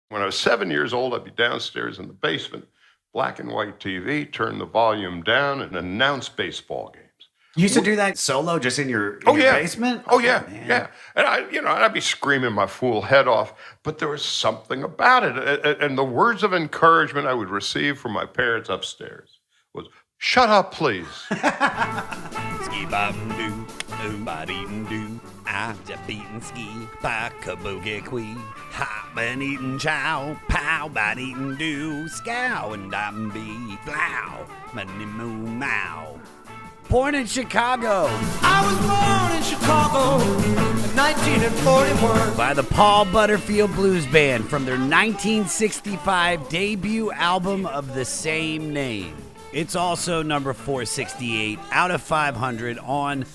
When I was 7 years old, I'd be downstairs in the basement, black and white TV, turn the volume down, and announce baseball games. You used to do that solo just in your basement? Oh, yeah, man. Yeah. And I'd be screaming my fool head off, but there was something about it. And the words of encouragement I would receive from my parents upstairs was, "Shut up, please." Ski-bop-doo, oom-ba-dee-doo. I'm just beating ski by kabuki queen. Hop and eating chow, pow by eating do, scow and I'm be flow, money moo mow. Born in Chicago. I was born in Chicago in 1941 by the Paul Butterfield Blues Band from their 1965 debut album of the same name. It's also number 468 out of 500 on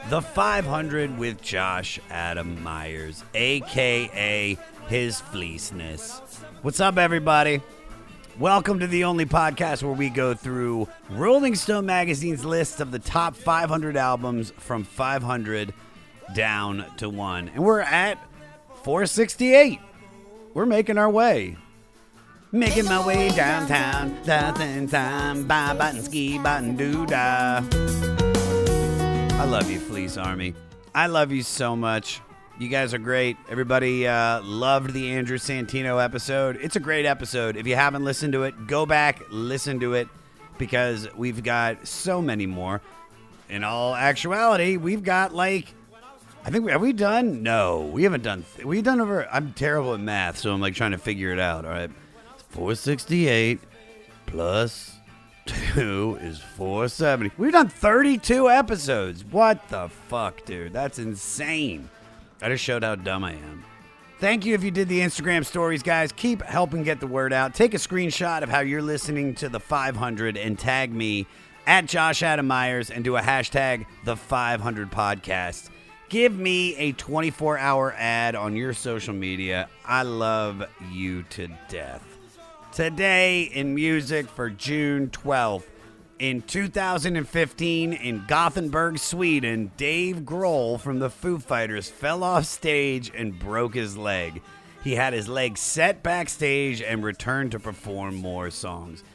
The 500 with Josh Adam Myers, a.k.a. his fleeceness. What's up, everybody? Welcome to the only podcast where we go through Rolling Stone magazine's list of the top 500 albums from 500 down to 1. And we're at 468. We're making our way. Making my way downtown, nothing time, bye button ski button doo da. I love you, Fleece Army. I love you so much. You guys are great. Everybody loved the Andrew Santino episode. It's a great episode. If you haven't listened to it, go back, listen to it, because we've got so many more. In all actuality, we've got have we done? No, we haven't done. We've done over. I'm terrible at math, so I'm trying to figure it out. All right. 468 plus 2 is 470. We've done 32 episodes. What the fuck, dude? That's insane. I just showed how dumb I am. Thank you if you did the Instagram stories, guys. Keep helping get the word out. Take a screenshot of how you're listening to the 500 and tag me at Josh Adam Myers and do a hashtag the 500 podcast. Give me a 24-hour ad on your social media. I love you to death. Today in music for June 12th, in 2015 in Gothenburg, Sweden, Dave Grohl from the Foo Fighters fell off stage and broke his leg. He had his leg set backstage and returned to perform more songs.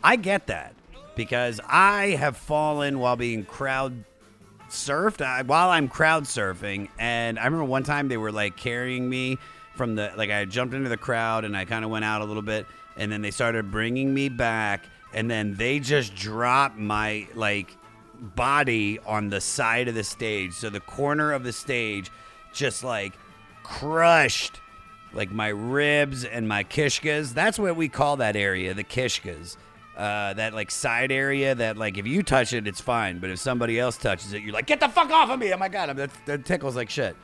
I get that because I have fallen while being crowd surfed, while I'm crowd surfing. And I remember one time they were carrying me from I jumped into the crowd and I kind of went out a little bit. And then they started bringing me back, and then they just dropped my, body on the side of the stage. So the corner of the stage just, crushed, my ribs and my kishkas. That's what we call that area, the kishkas. That, side area that, if you touch it, it's fine. But if somebody else touches it, you're like, get the fuck off of me! Oh, my God, that tickles like shit.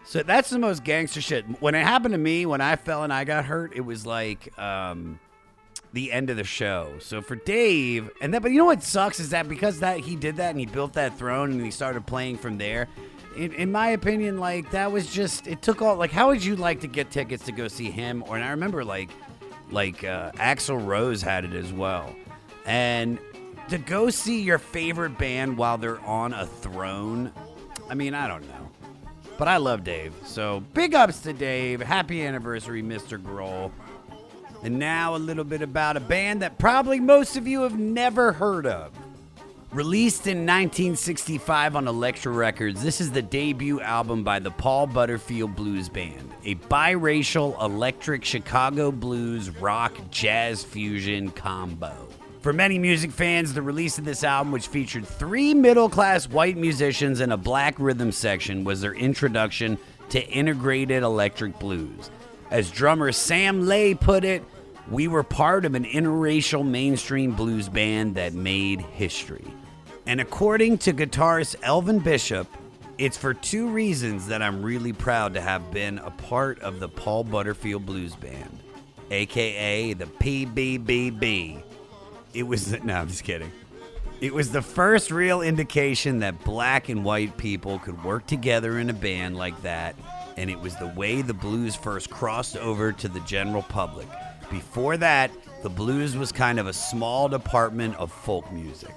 So that's the most gangster shit. When it happened to me, when I fell and I got hurt, it was the end of the show. So for Dave, but you know what sucks is that because he did that and he built that throne and he started playing from there. In my opinion, that was just, it took all, how would you like to get tickets to go see him? And I remember Axl Rose had it as well. And to go see your favorite band while they're on a throne, I mean, I don't know. But I love Dave, so big ups to Dave. Happy anniversary, Mr. Grohl. And now a little bit about a band that probably most of you have never heard of. Released in 1965 on Elektra Records, this is the debut album by the Paul Butterfield Blues Band, a biracial electric Chicago blues rock jazz fusion combo. For many music fans, the release of this album, which featured 3 middle-class white musicians and a black rhythm section, was their introduction to integrated electric blues. As drummer Sam Lay put it, we were part of an interracial mainstream blues band that made history. And according to guitarist Elvin Bishop, it's for 2 reasons that I'm really proud to have been a part of the Paul Butterfield Blues Band, a.k.a. the PBBB. I'm just kidding. It was the first real indication that black and white people could work together in a band like that, and it was the way the blues first crossed over to the general public. Before that, the blues was kind of a small department of folk music.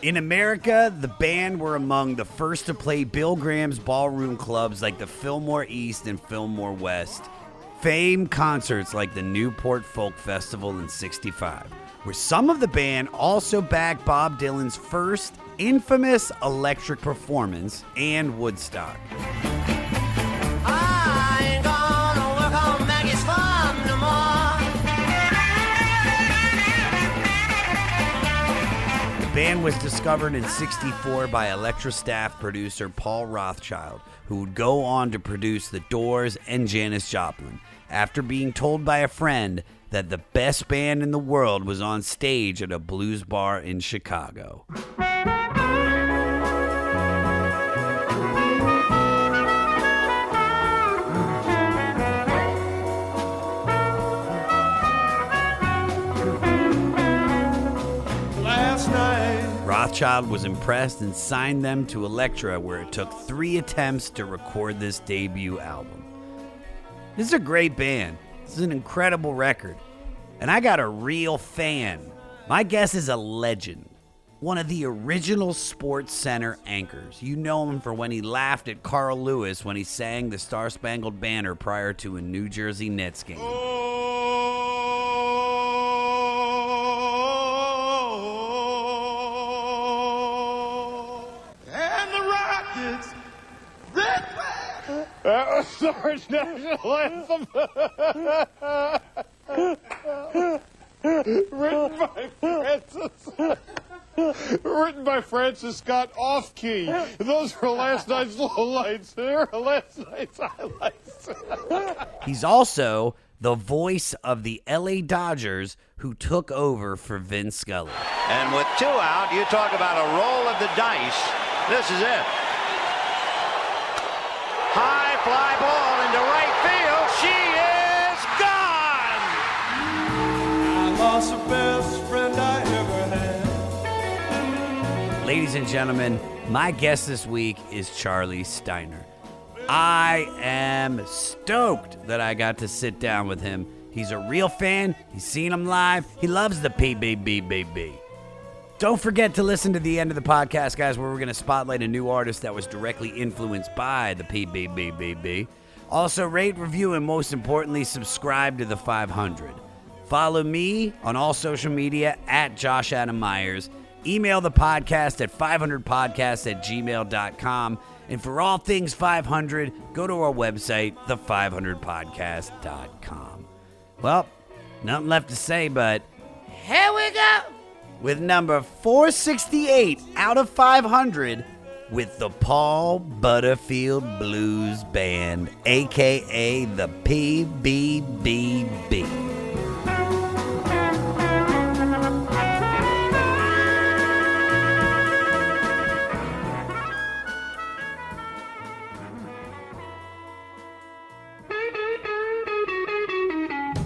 In America, the band were among the first to play Bill Graham's ballroom clubs like the Fillmore East and Fillmore West. famed concerts like the Newport Folk Festival in '65, where some of the band also backed Bob Dylan's first infamous electric performance and Woodstock. I ain't gonna work on Maggie's farm no more. The band was discovered in '64 by Elektra staff producer Paul Rothchild, who would go on to produce The Doors and Janis Joplin, after being told by a friend that the best band in the world was on stage at a blues bar in Chicago. Last night, Rothschild was impressed and signed them to Elektra, where it took 3 attempts to record this debut album. This is a great band. This is an incredible record. And I got a real fan. My guess is a legend. One of the original Sports Center anchors. You know him for when he laughed at Carl Lewis when he sang the Star-Spangled Banner prior to a New Jersey Nets game. and the Rockets, red flag. That was Sarge National Anthem. Written by Francis Scott off-key. Those were last night's lowlights. They were last night's highlights. He's also the voice of the LA Dodgers, who took over for Vin Scully. And with 2 out, you talk about a roll of the dice. This is it. High fly ball into right field. She is gone! I lost the best friend I ever had. Ladies and gentlemen, my guest this week is Charley Steiner. I am stoked that I got to sit down with him. He's a real fan. He's seen him live. He loves the PBBBB. Don't forget to listen to the end of the podcast, guys, where we're going to spotlight a new artist that was directly influenced by the PBBBB. Also, rate, review, and most importantly, subscribe to the 500. Follow me on all social media at Josh Adam Myers. Email the podcast at 500podcast@gmail.com. And for all things 500, go to our website, the500podcast.com. Well, nothing left to say, but here we go with number 468 out of 500 with the Paul Butterfield Blues Band, a.k.a. the PBBB.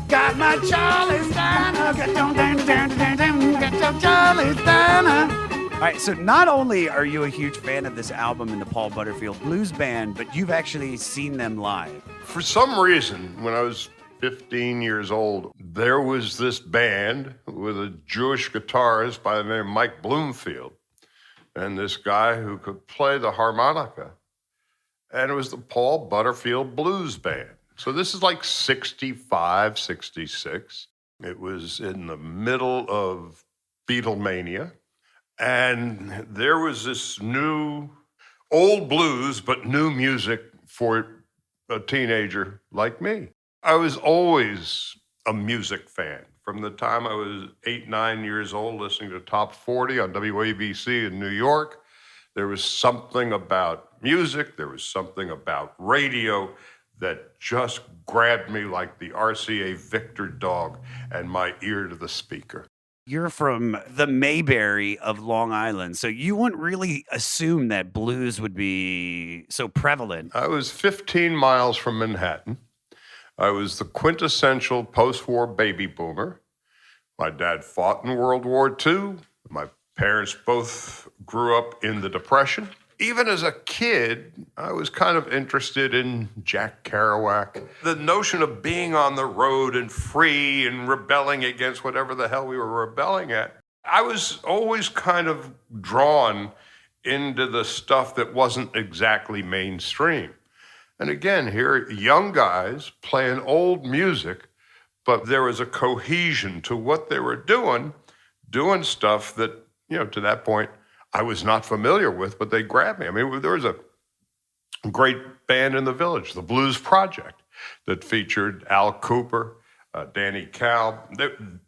Got my Charley Steiner. Got your Charley Steiner. All right, so not only are you a huge fan of this album and the Paul Butterfield Blues Band, but you've actually seen them live. For some reason, when I was 15 years old, there was this band with a Jewish guitarist by the name of Mike Bloomfield and this guy who could play the harmonica. And it was the Paul Butterfield Blues Band. So this is like 65, 66. It was in the middle of Beatlemania. And there was this new, old blues, but new music for a teenager like me. I was always a music fan. From the time I was 8, 9 years old, listening to Top 40 on WABC in New York, there was something about music, there was something about radio that just grabbed me like the RCA Victor dog and my ear to the speaker. You're from the Mayberry of Long Island, so you wouldn't really assume that blues would be so prevalent. I was 15 miles from Manhattan. I was the quintessential post-war baby boomer. My dad fought in World War II. My parents both grew up in the Depression. Even as a kid, I was kind of interested in Jack Kerouac. The notion of being on the road and free and rebelling against whatever the hell we were rebelling at. I was always kind of drawn into the stuff that wasn't exactly mainstream. And again, here, young guys playing old music, but there was a cohesion to what they were doing stuff that, to that point, I was not familiar with, but they grabbed me. I mean, there was a great band in the village, the Blues Project, that featured Al Cooper, Danny Cowell. And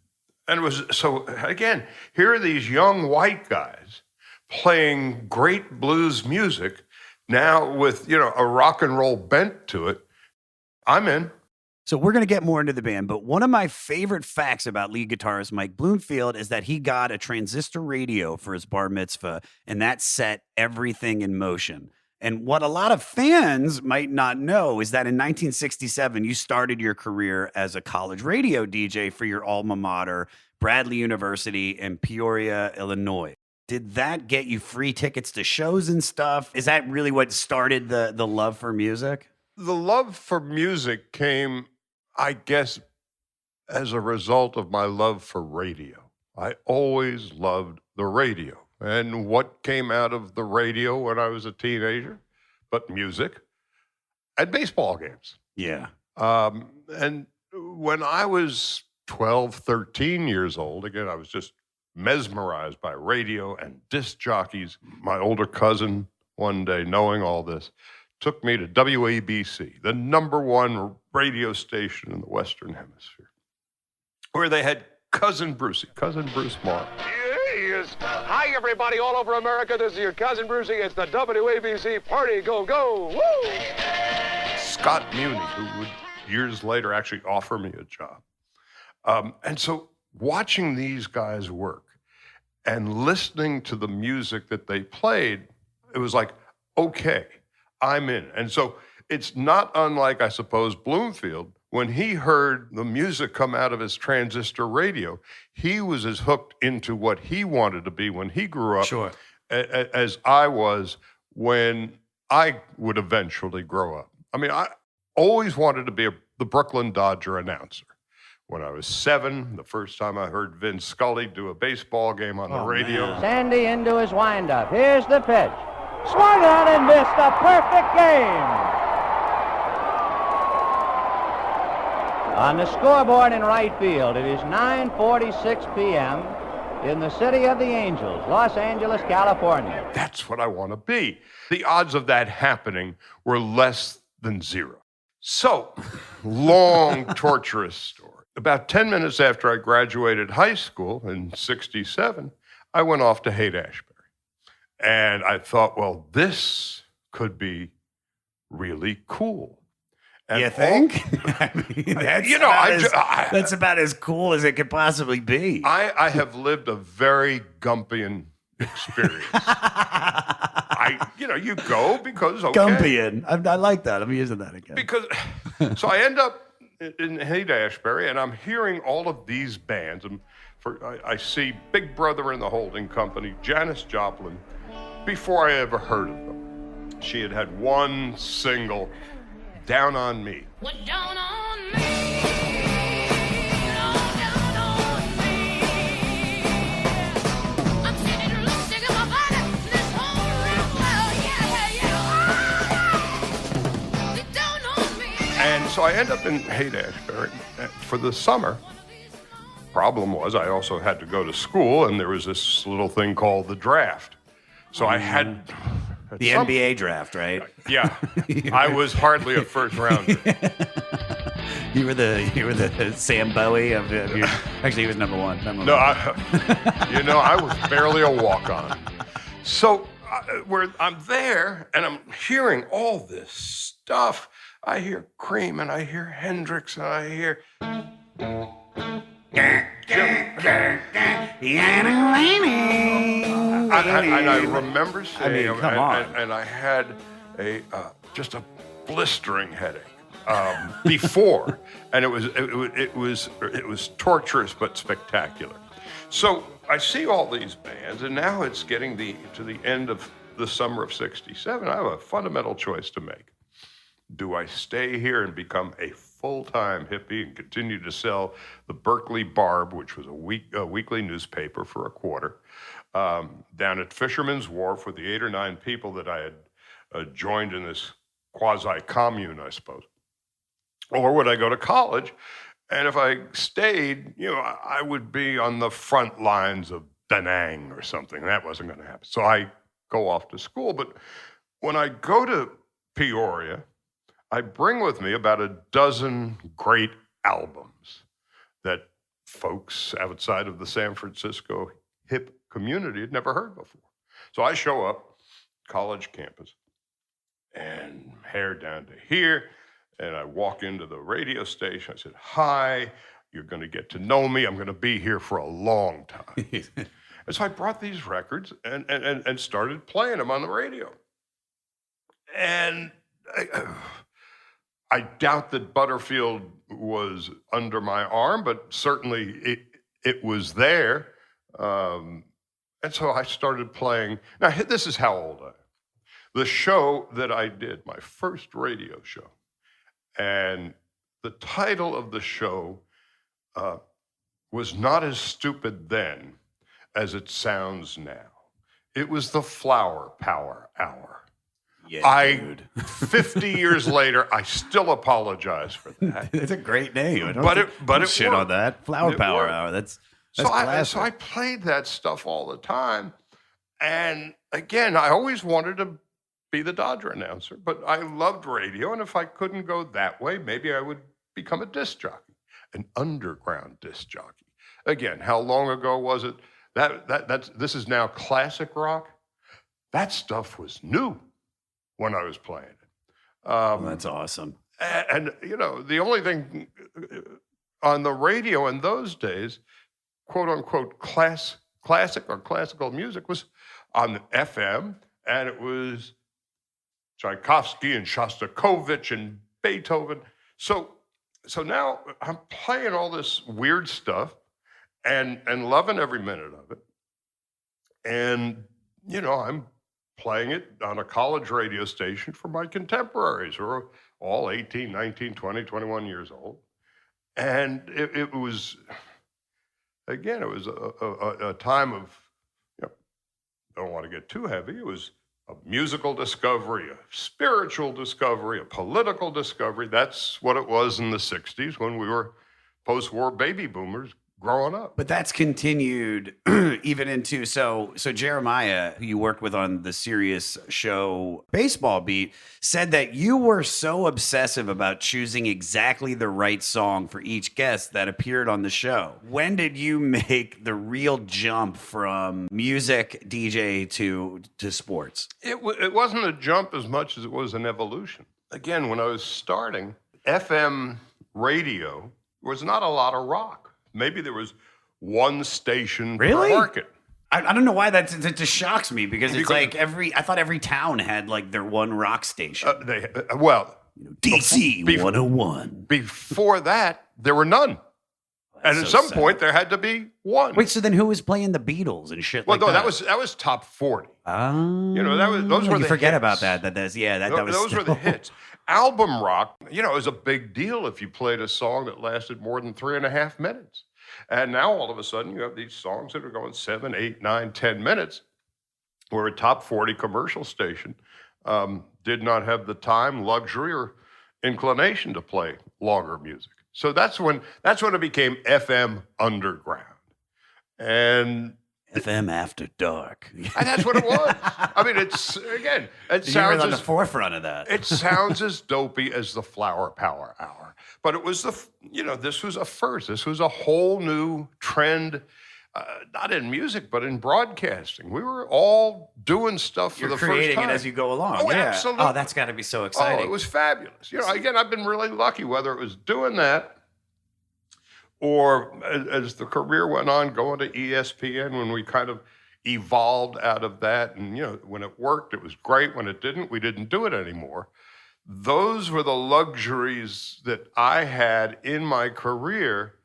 it was, so again, here are these young white guys playing great blues music, now with, a rock and roll bent to it. I'm in. So we're going to get more into the band, but one of my favorite facts about lead guitarist Mike Bloomfield is that he got a transistor radio for his bar mitzvah, and that set everything in motion. And what a lot of fans might not know is that in 1967, you started your career as a college radio DJ for your alma mater, Bradley University in Peoria, Illinois. Did that get you free tickets to shows and stuff? Is that really what started the love for music? The love for music came, I guess, as a result of my love for radio. I always loved the radio. And what came out of the radio when I was a teenager? But music and baseball games. Yeah. And when I was 12, 13 years old, again, I was just mesmerized by radio and disc jockeys. My older cousin, one day, knowing all this, took me to WABC, the #1 radio station in the Western Hemisphere, where they had Cousin Bruce Moore. Yes. Hi, everybody all over America. This is your Cousin Brucey. It's the WABC Party Go Go. Woo! Scott Muni, who would years later actually offer me a job. And so watching these guys work and listening to the music that they played, it was like, okay, I'm in. And so it's not unlike, I suppose, Bloomfield. When he heard the music come out of his transistor radio, he was as hooked into what he wanted to be when he grew up Sure. as I was when I would eventually grow up. I mean, I always wanted to be the Brooklyn Dodger announcer. When I was 7, the first time I heard Vin Scully do a baseball game on the radio. Man. Sandy into his windup. Here's the pitch. Swung on and missed. A perfect game. On the scoreboard in right field, it is 9:46 p.m. in the city of the Angels, Los Angeles, California. That's what I want to be. The odds of that happening were less than 0. So, long, torturous story. About 10 minutes after I graduated high school in 67, I went off to Haight-Ashbury. And I thought, well, this could be really cool. And you think? I mean, that's about as cool as it could possibly be. I have lived a very Gump-ian experience. You go because, okay. Gump-ian. I like that. I'm using that again. So I end up in Haight-Ashbury, and I'm hearing all of these bands. And I see Big Brother and the Holding Company, Janis Joplin, before I ever heard of them. She had one single, Down on Me. Well, down on me. Down on me. I'm sitting and losing my body. This whole round world, yeah. Down on me. And so I end up in Haight-Ashbury for the summer. Problem was, I also had to go to school, and there was this little thing called the draft. So I had... The NBA draft, right? Yeah. I was hardly a first rounder. You were the Sam Bowie of your, actually he was number 1. No, I was barely a walk-on. So I'm there and I'm hearing all this stuff. I hear Cream and I hear Hendrix and I hear I remember seeing come on. And I had just a blistering headache before, and it was torturous but spectacular. So I see all these bands, and now it's getting to the end of the summer of '67. I have a fundamental choice to make. Do I stay here and become a full-time hippie and continue to sell the Berkeley Barb, which was a weekly newspaper, for a quarter, down at Fisherman's Wharf with the 8 or 9 people that I had joined in this quasi-commune, I suppose. Or would I go to college? And if I stayed, I would be on the front lines of Da Nang or something. That wasn't going to happen. So I go off to school. But when I go to Peoria, I bring with me about a dozen great albums that folks outside of the San Francisco hip community had never heard before. So I show up, college campus, and hair down to here, and I walk into the radio station. I said, "Hi, you're going to get to know me. I'm going to be here for a long time." And so I brought these records and started playing them on the radio. And I doubt that Butterfield was under my arm, but certainly it was there. And so I started playing. Now, this is how old I am. The show that I did, my first radio show, and the title of the show was not as stupid then as it sounds now. It was the Flower Power Hour. Yeah, dude. 50 years later, I still apologize for that. It's a great name. But it shit worked. on that. Flower Power Hour. That's classic. So I played that stuff all the time. And again, I always wanted to be the Dodger announcer, but I loved radio. And if I couldn't go that way, maybe I would become a disc jockey, an underground disc jockey. Again, how long ago was it? This is now classic rock. That stuff was new when I was playing it. That's awesome. And the only thing on the radio in those days, quote unquote, classic or classical music was on FM, and it was Tchaikovsky and Shostakovich and Beethoven. So now I'm playing all this weird stuff and loving every minute of it. And, I'm playing it on a college radio station for my contemporaries who are all 18, 19, 20, 21 years old. And it was, again, it was a time of, don't want to get too heavy. It was a musical discovery, a spiritual discovery, a political discovery. That's what it was in the 60s when we were post-war baby boomers growing up. But that's continued even into, so Jeremiah, who you worked with on the Sirius show Baseball Beat, said that you were so obsessive about choosing exactly the right song for each guest that appeared on the show. When did you make the real jump from music, DJ to sports? It wasn't a jump as much as it was an evolution. Again, when I was starting, FM radio was not a lot of rock. Maybe there was one station per market. I don't know why that just shocks me because it's like I thought every town had like their one rock station. DC 101. Before that, there were none. And at some point, there had to be one. Wait, so then who was playing the Beatles and shit like that? Well, no, that was top 40. Those were the forget hits. about that. Those were the hits. Album rock, it was a big deal if you played a song that lasted more than 3.5 minutes. And now all of a sudden you have these songs that are going 7, 8, 9, 10 minutes, where a top 40 commercial station did not have the time, luxury, or inclination to play longer music. So that's when it became FM underground. And FM After Dark. And that's what it was. I mean, it sounds you were on the forefront of that. It sounds as dopey as the Flower Power Hour. But it was this was a first. This was a whole new trend, not in music, but in broadcasting. We were all doing stuff for the first time. You're creating it as you go along. Oh, yeah. Absolutely. Oh, that's got to be so exciting. Oh, it was fabulous. Again, I've been really lucky, whether it was doing that or as the career went on, going to ESPN, when we kind of evolved out of that. And, when it worked, it was great. When it didn't, we didn't do it anymore. Those were the luxuries that I had in my career,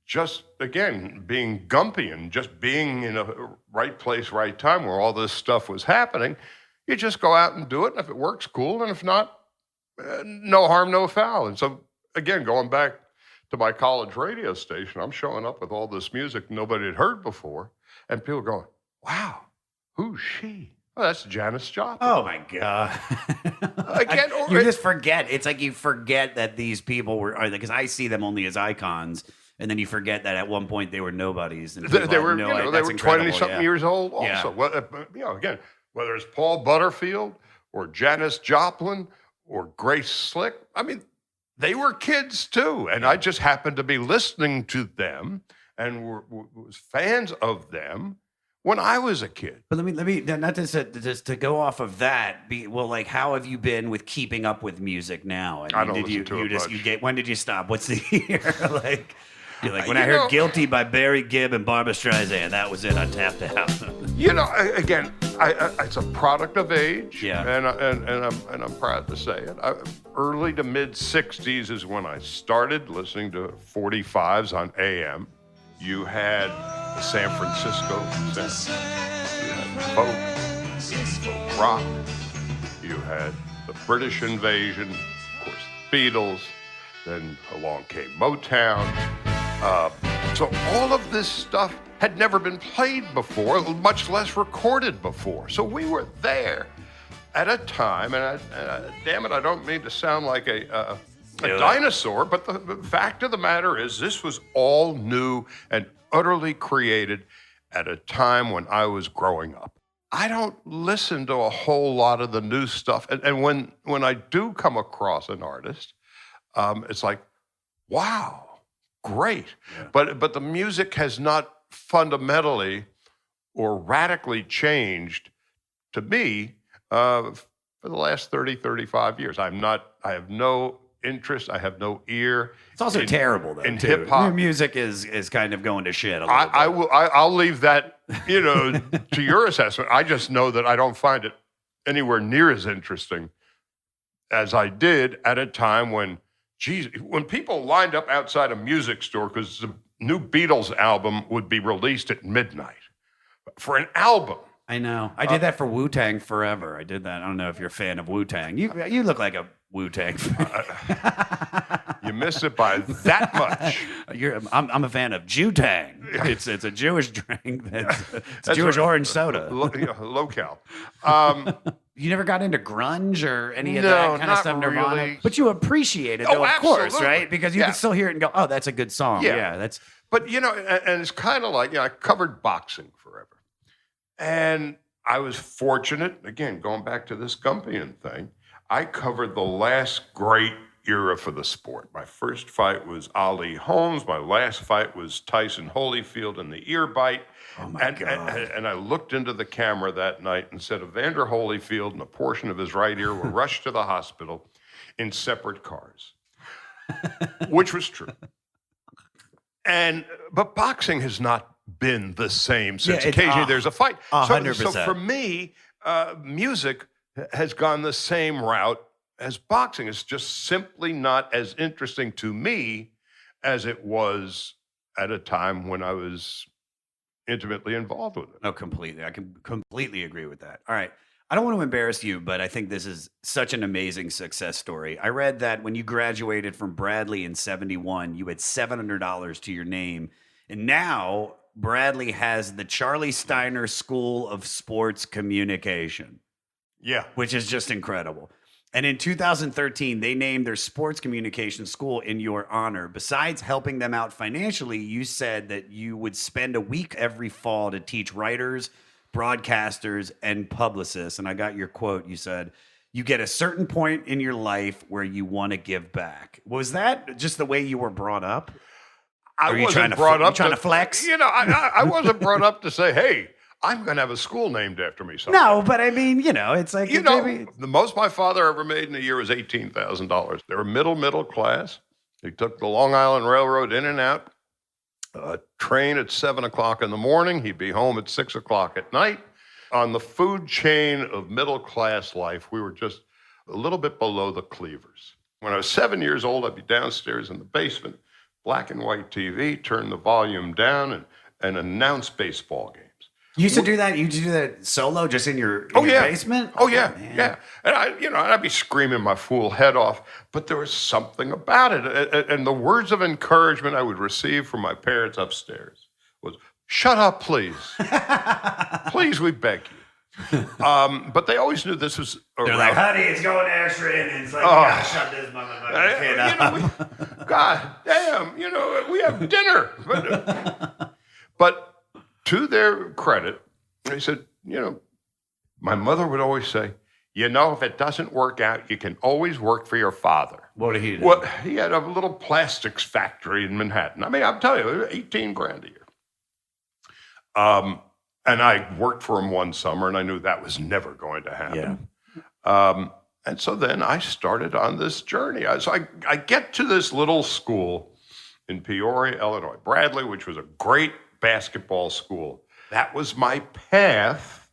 just, again, being Gump-ian, just being in a right place, right time where all this stuff was happening. You just go out and do it. And if it works, cool. And if not, no harm, no foul. And so, again, going back to my college radio station, I'm showing up with all this music nobody had heard before, and people going, "Wow, who's she?" Oh, that's Janis Joplin. Oh my God. Again, You just forget. It's like you forget that these people were, because I see them only as icons. And then you forget that at one point they were nobodies. And they were, they were 20-something years old also. Yeah. Well, again, whether it's Paul Butterfield or Janis Joplin or Grace Slick, I mean, they were kids too. And I just happened to be listening to them and was fans of them when I was a kid. But let me not just to go off of that. Like, how have you been with keeping up with music now? I don't listen to it much. When did you stop? What's the year? You're like, when I heard "Guilty" by Barry Gibb and Barbra Streisand, that was it. I tapped out. Again, it's a product of age. Yeah. And I'm proud to say it. Early to mid '60s is when I started listening to 45s on AM. You had the San Francisco Center. You had folk. You had rock. You had the British invasion. Of course, the Beatles. Then along came Motown. So all of this stuff had never been played before, much less recorded before. So we were there at a time, and damn it, I don't mean to sound like a dinosaur, but the fact of the matter is this was all new and utterly created at a time when I was growing up. I don't listen to a whole lot of the new stuff, and when I do come across an artist, it's like, wow, great. Yeah. But the music has not fundamentally or radically changed to me for the last 30, 35 years. I have no interest. I have no ear. It's also terrible, though, in too. hip hop. New music is kind of going to shit a little bit. I'll leave that, to your assessment. I just know that I don't find it anywhere near as interesting as I did at a time when people lined up outside a music store because the new Beatles album would be released at midnight for an album. I know. I did that for Wu-Tang forever. I did that. I don't know if you're a fan of Wu-Tang. You look like a Wu-Tang fan. You missed it by that much. I'm a fan of Jew-Tang. It's a Jewish drink. It's Jewish orange soda. Low-cal. You never got into grunge or any of that kind of stuff, Nirvana? Really. But you appreciate it, though, of course, right? Because you can still hear it and go, oh, that's a good song. Yeah. But, and it's kind of like, I covered boxing forever. And I was fortunate, again, going back to this Gump-ian thing, I covered the last great era for the sport. My first fight was Ali Holmes. My last fight was Tyson Holyfield in the ear bite. Oh, my God. And I looked into the camera that night and said, Evander Holyfield and a portion of his right ear were rushed to the hospital in separate cars, which was true. But boxing has not been the same since occasionally there's a fight. 100%. So for me, music has gone the same route as boxing. It's just simply not as interesting to me as it was at a time when I was intimately involved with it. No, completely. I can completely agree with that. All right. I don't want to embarrass you, but I think this is such an amazing success story. I read that when you graduated from Bradley in 71, you had $700 to your name. And now Bradley has the Charley Steiner School of Sports Communication. Yeah. Which is just incredible. And in 2013, they named their sports communication school in your honor. Besides helping them out financially, you said that you would spend a week every fall to teach writers, broadcasters, and publicists. And I got your quote. You said, you get a certain point in your life where you want to give back. Was that just the way you were brought up? I wasn't brought up to flex? I wasn't brought up to say, hey, I'm going to have a school named after me someday. No, but I mean, it's like... the most my father ever made in a year was $18,000. They were middle class. He took the Long Island Railroad in and out. A train at 7 o'clock in the morning. He'd be home at 6 o'clock at night. On the food chain of middle class life, we were just a little bit below the Cleavers. When I was 7 years old, I'd be downstairs in the basement, black and white TV, turn the volume down and announce baseball games. You used to do that? You used to do that solo just in your basement? Oh, yeah. And I'd be screaming my fool head off, but there was something about it. And the words of encouragement I would receive from my parents upstairs was, shut up, please. Please, we beg you. But they always knew this was They're around. like, honey, it's going to extra innings. Like, you gotta shut this motherfucker kid up. God damn, we have dinner. But to their credit, they said, my mother would always say, if it doesn't work out, you can always work for your father. What did he do? Well, he had a little plastics factory in Manhattan. I mean, I'm telling you, $18,000 a year. And I worked for him one summer, and I knew that was never going to happen. Yeah. And so then I started on this journey. So I get to this little school in Peoria, Illinois, Bradley, which was a great basketball school. That was my path.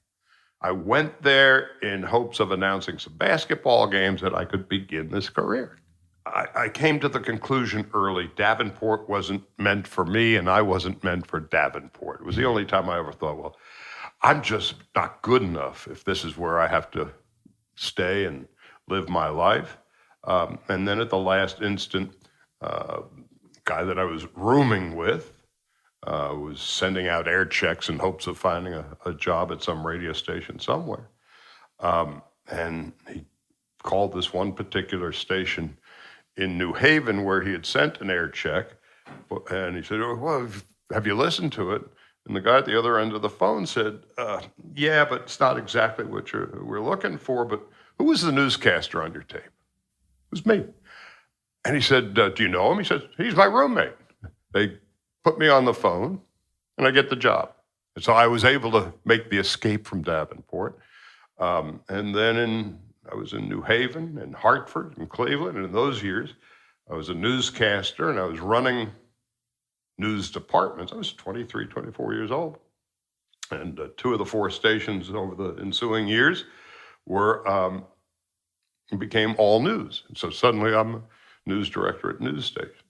I went there in hopes of announcing some basketball games that I could begin this career. I came to the conclusion early, Davenport wasn't meant for me, and I wasn't meant for Davenport. It was the only time I ever thought, well, I'm just not good enough if this is where I have to stay and live my life. And then at the last instant, guy that I was rooming with was sending out air checks in hopes of finding a job at some radio station somewhere. And he called this one particular station in New Haven where he had sent an air check. And he said, well, have you listened to it? And the guy at the other end of the phone said, yeah, but it's not exactly what we're looking for. But who was the newscaster on your tape? It was me. And he said, do you know him? He said, he's my roommate. They put me on the phone, and I get the job. And so I was able to make the escape from Davenport. And then I was in New Haven and Hartford and Cleveland. And in those years, I was a newscaster, and I was running news departments. I was 23, 24 years old. And two of the four stations over the ensuing years became all news. And so suddenly I'm a news director at news stations.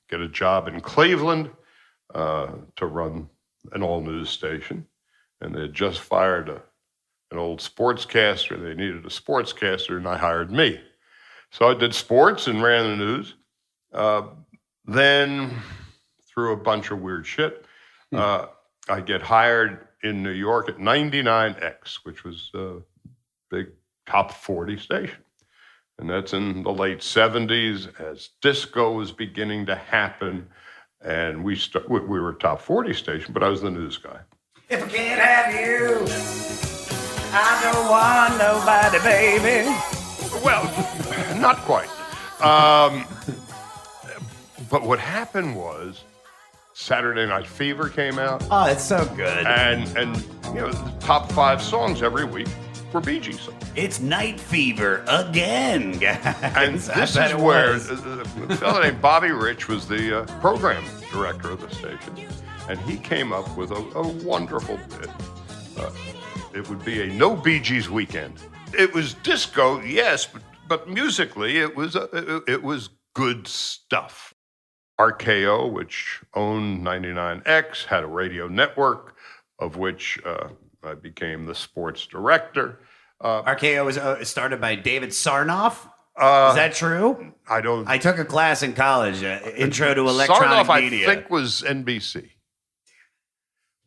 Get a job in Cleveland to run an all news station. And they had just fired an old sportscaster. They needed a sportscaster, and I hired me. So I did sports and ran the news. Then, through a bunch of weird shit, I get hired in New York at 99X, which was a big top 40 station. And that's in the late 70s as disco was beginning to happen. And we were a top 40 station, but I was the news guy. If I can't have you, I don't want nobody, baby. Well, not quite. But what happened was Saturday Night Fever came out. Oh, it's so good. And the top 5 songs every week were Bee Gees songs. It's Night Fever again, guys. And this is where a fellow named Bobby Rich was the program director of the station. And he came up with a wonderful bit. It would be a no Bee Gees weekend. It was disco, yes, but musically it was good stuff. RKO, which owned 99X, had a radio network of which I became the sports director. RKO was started by David Sarnoff. Is that true? I took a class in college, Intro to Electronic Sarnoff, Media. I think, was NBC.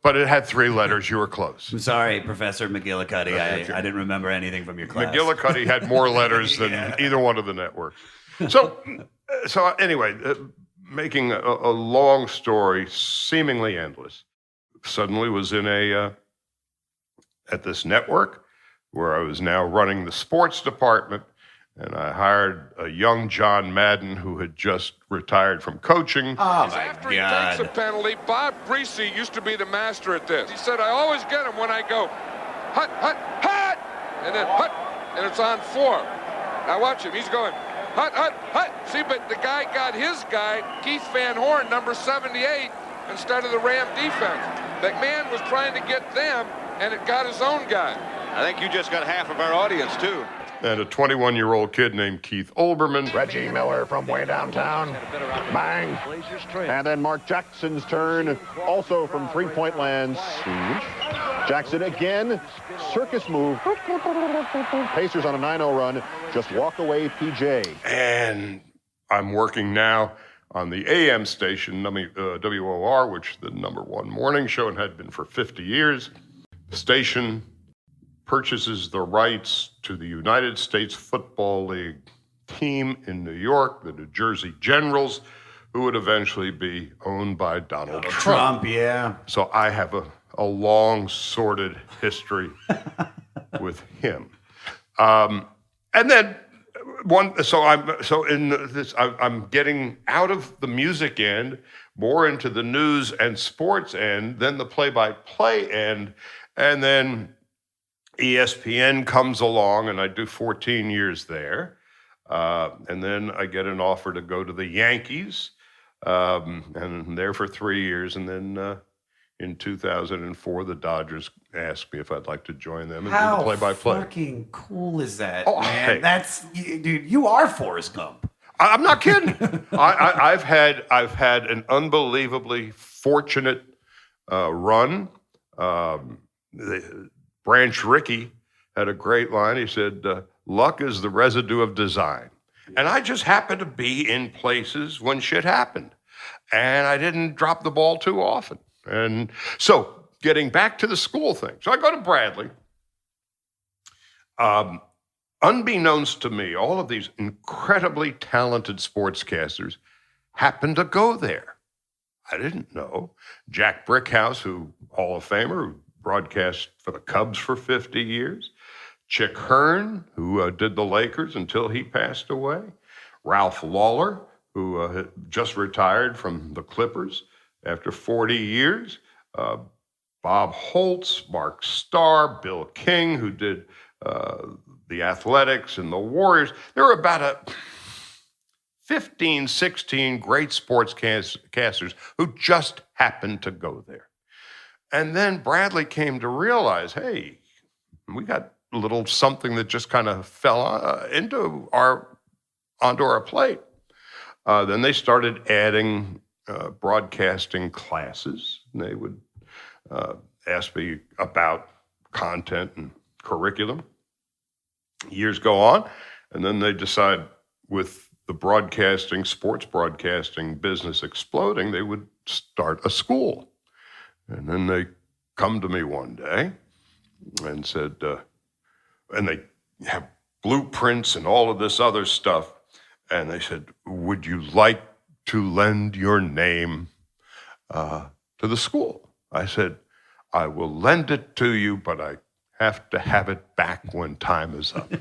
But it had 3 letters. You were close. I'm sorry, Professor McGillicuddy. I didn't remember anything from your class. McGillicuddy had more letters than either one of the networks. So anyway, making a long story seemingly endless, suddenly was in at this network where I was now running the sports department, and I hired a young John Madden who had just retired from coaching. Oh, my After he God. takes a penalty, Bob Greasy used to be the master at this. He said, I always get him when I go, hut, hut, hut, and then hut, and it's on 4. Now watch him. He's going, hut, hut, hut. See, but the guy got his guy, Keith Van Horn, number 78, instead of the Ram defense. McMahon was trying to get them, and it got his own guy. I think you just got half of our audience, too. And a 21-year-old kid named Keith Olbermann. Reggie Miller from way downtown. Bang. And then Mark Jackson's turn, also from three-point land. Jackson again. Circus move. Pacers on a 9-0 run. Just walk away, PJ. And I'm working now on the AM station, WOR, which is the #1 morning show and had been for 50 years. station purchases the rights to the United States Football League team in New York, the New Jersey Generals, who would eventually be owned by Donald Trump. Yeah. So I have a long, sordid history with him. And then I'm getting out of the music end, more into the news and sports end, then the play-by-play end, and then ESPN comes along, and I do 14 years there. And then I get an offer to go to the Yankees, and I'm there for 3 years. And then in 2004, the Dodgers asked me if I'd like to join them and do the play-by-play. How fucking cool is that, Oh, man? hey. Dude, you are Forrest Gump. I'm not kidding. I've had an unbelievably fortunate run. Branch Rickey had a great line. He said, luck is the residue of design. And I just happened to be in places when shit happened. And I didn't drop the ball too often. And so getting back to the school thing. So I go to Bradley. Unbeknownst to me, all of these incredibly talented sportscasters happened to go there. I didn't know. Jack Brickhouse, who Hall of Famer, who broadcast for the Cubs for 50 years. Chick Hearn, who did the Lakers until he passed away. Ralph Lawler, who had just retired from the Clippers after 40 years. Bob Holtz, Mark Starr, Bill King, who did the Athletics and the Warriors. There were about 15, 16 great sportscasters who just happened to go there. And then Bradley came to realize, hey, we got a little something that just kind of fell onto our plate. Then they started adding broadcasting classes. And they would ask me about content and curriculum. Years go on, and then they decide with the sports broadcasting business exploding, they would start a school. And then they come to me one day and said, and they have blueprints and all of this other stuff. And they said, would you like to lend your name to the school? I said, I will lend it to you, but I have to have it back when time is up.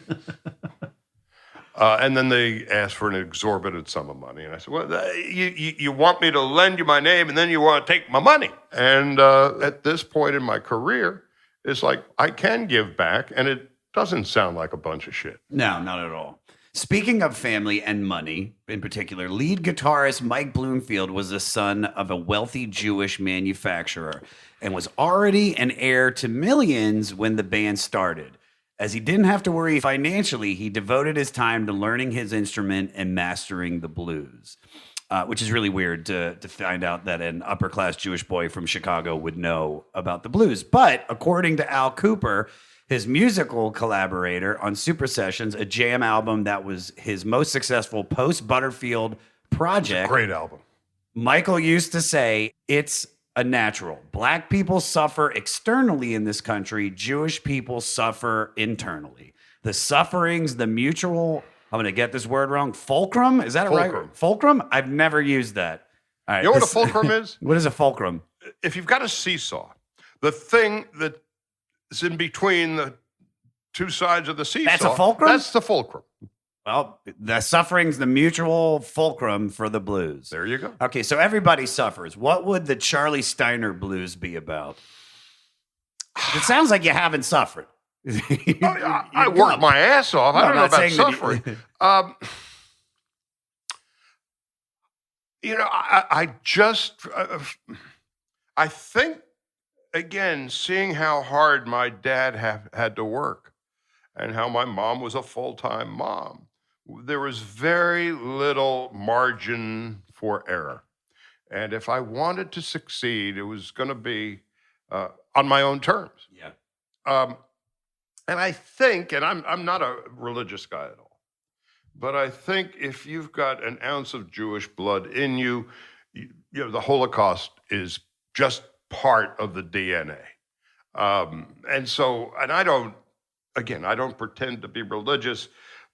And then they asked for an exorbitant sum of money. And I said, well, you want me to lend you my name and then you want to take my money. And at this point in my career, it's like I can give back, and it doesn't sound like a bunch of shit. No, not at all. Speaking of family and money, in particular, lead guitarist Mike Bloomfield was the son of a wealthy Jewish manufacturer and was already an heir to millions when the band started. As he didn't have to worry financially, he devoted his time to learning his instrument and mastering the blues, which is really weird to find out that an upper-class Jewish boy from Chicago would know about the blues. But according to Al Cooper, his musical collaborator on Super Sessions, a jam album that was his most successful post-Butterfield project. Great album. Michael used to say, it's a natural. Black people suffer externally in this country. Jewish people suffer internally. The sufferings, the mutual, I'm going to get this word wrong, fulcrum? Is that Fulcrum. right? Fulcrum? I've never used that. All right, You know what a fulcrum is? What is a fulcrum? If you've got a seesaw, the thing that is in between the two sides of the seesaw. That's a fulcrum? That's the fulcrum. Well, the suffering's the mutual fulcrum for the blues. There you go. Okay, so everybody suffers. What would the Charley Steiner blues be about? It sounds like you haven't suffered. I worked my ass off. I don't know about suffering. I think, again, seeing how hard my dad had to work and how my mom was a full-time mom, there was very little margin for error. And if I wanted to succeed, it was going to be on my own terms. Yeah. And I think, and I'm not a religious guy at all, but I think if you've got an ounce of Jewish blood in you, you know, the Holocaust is just part of the DNA. And I don't pretend to be religious,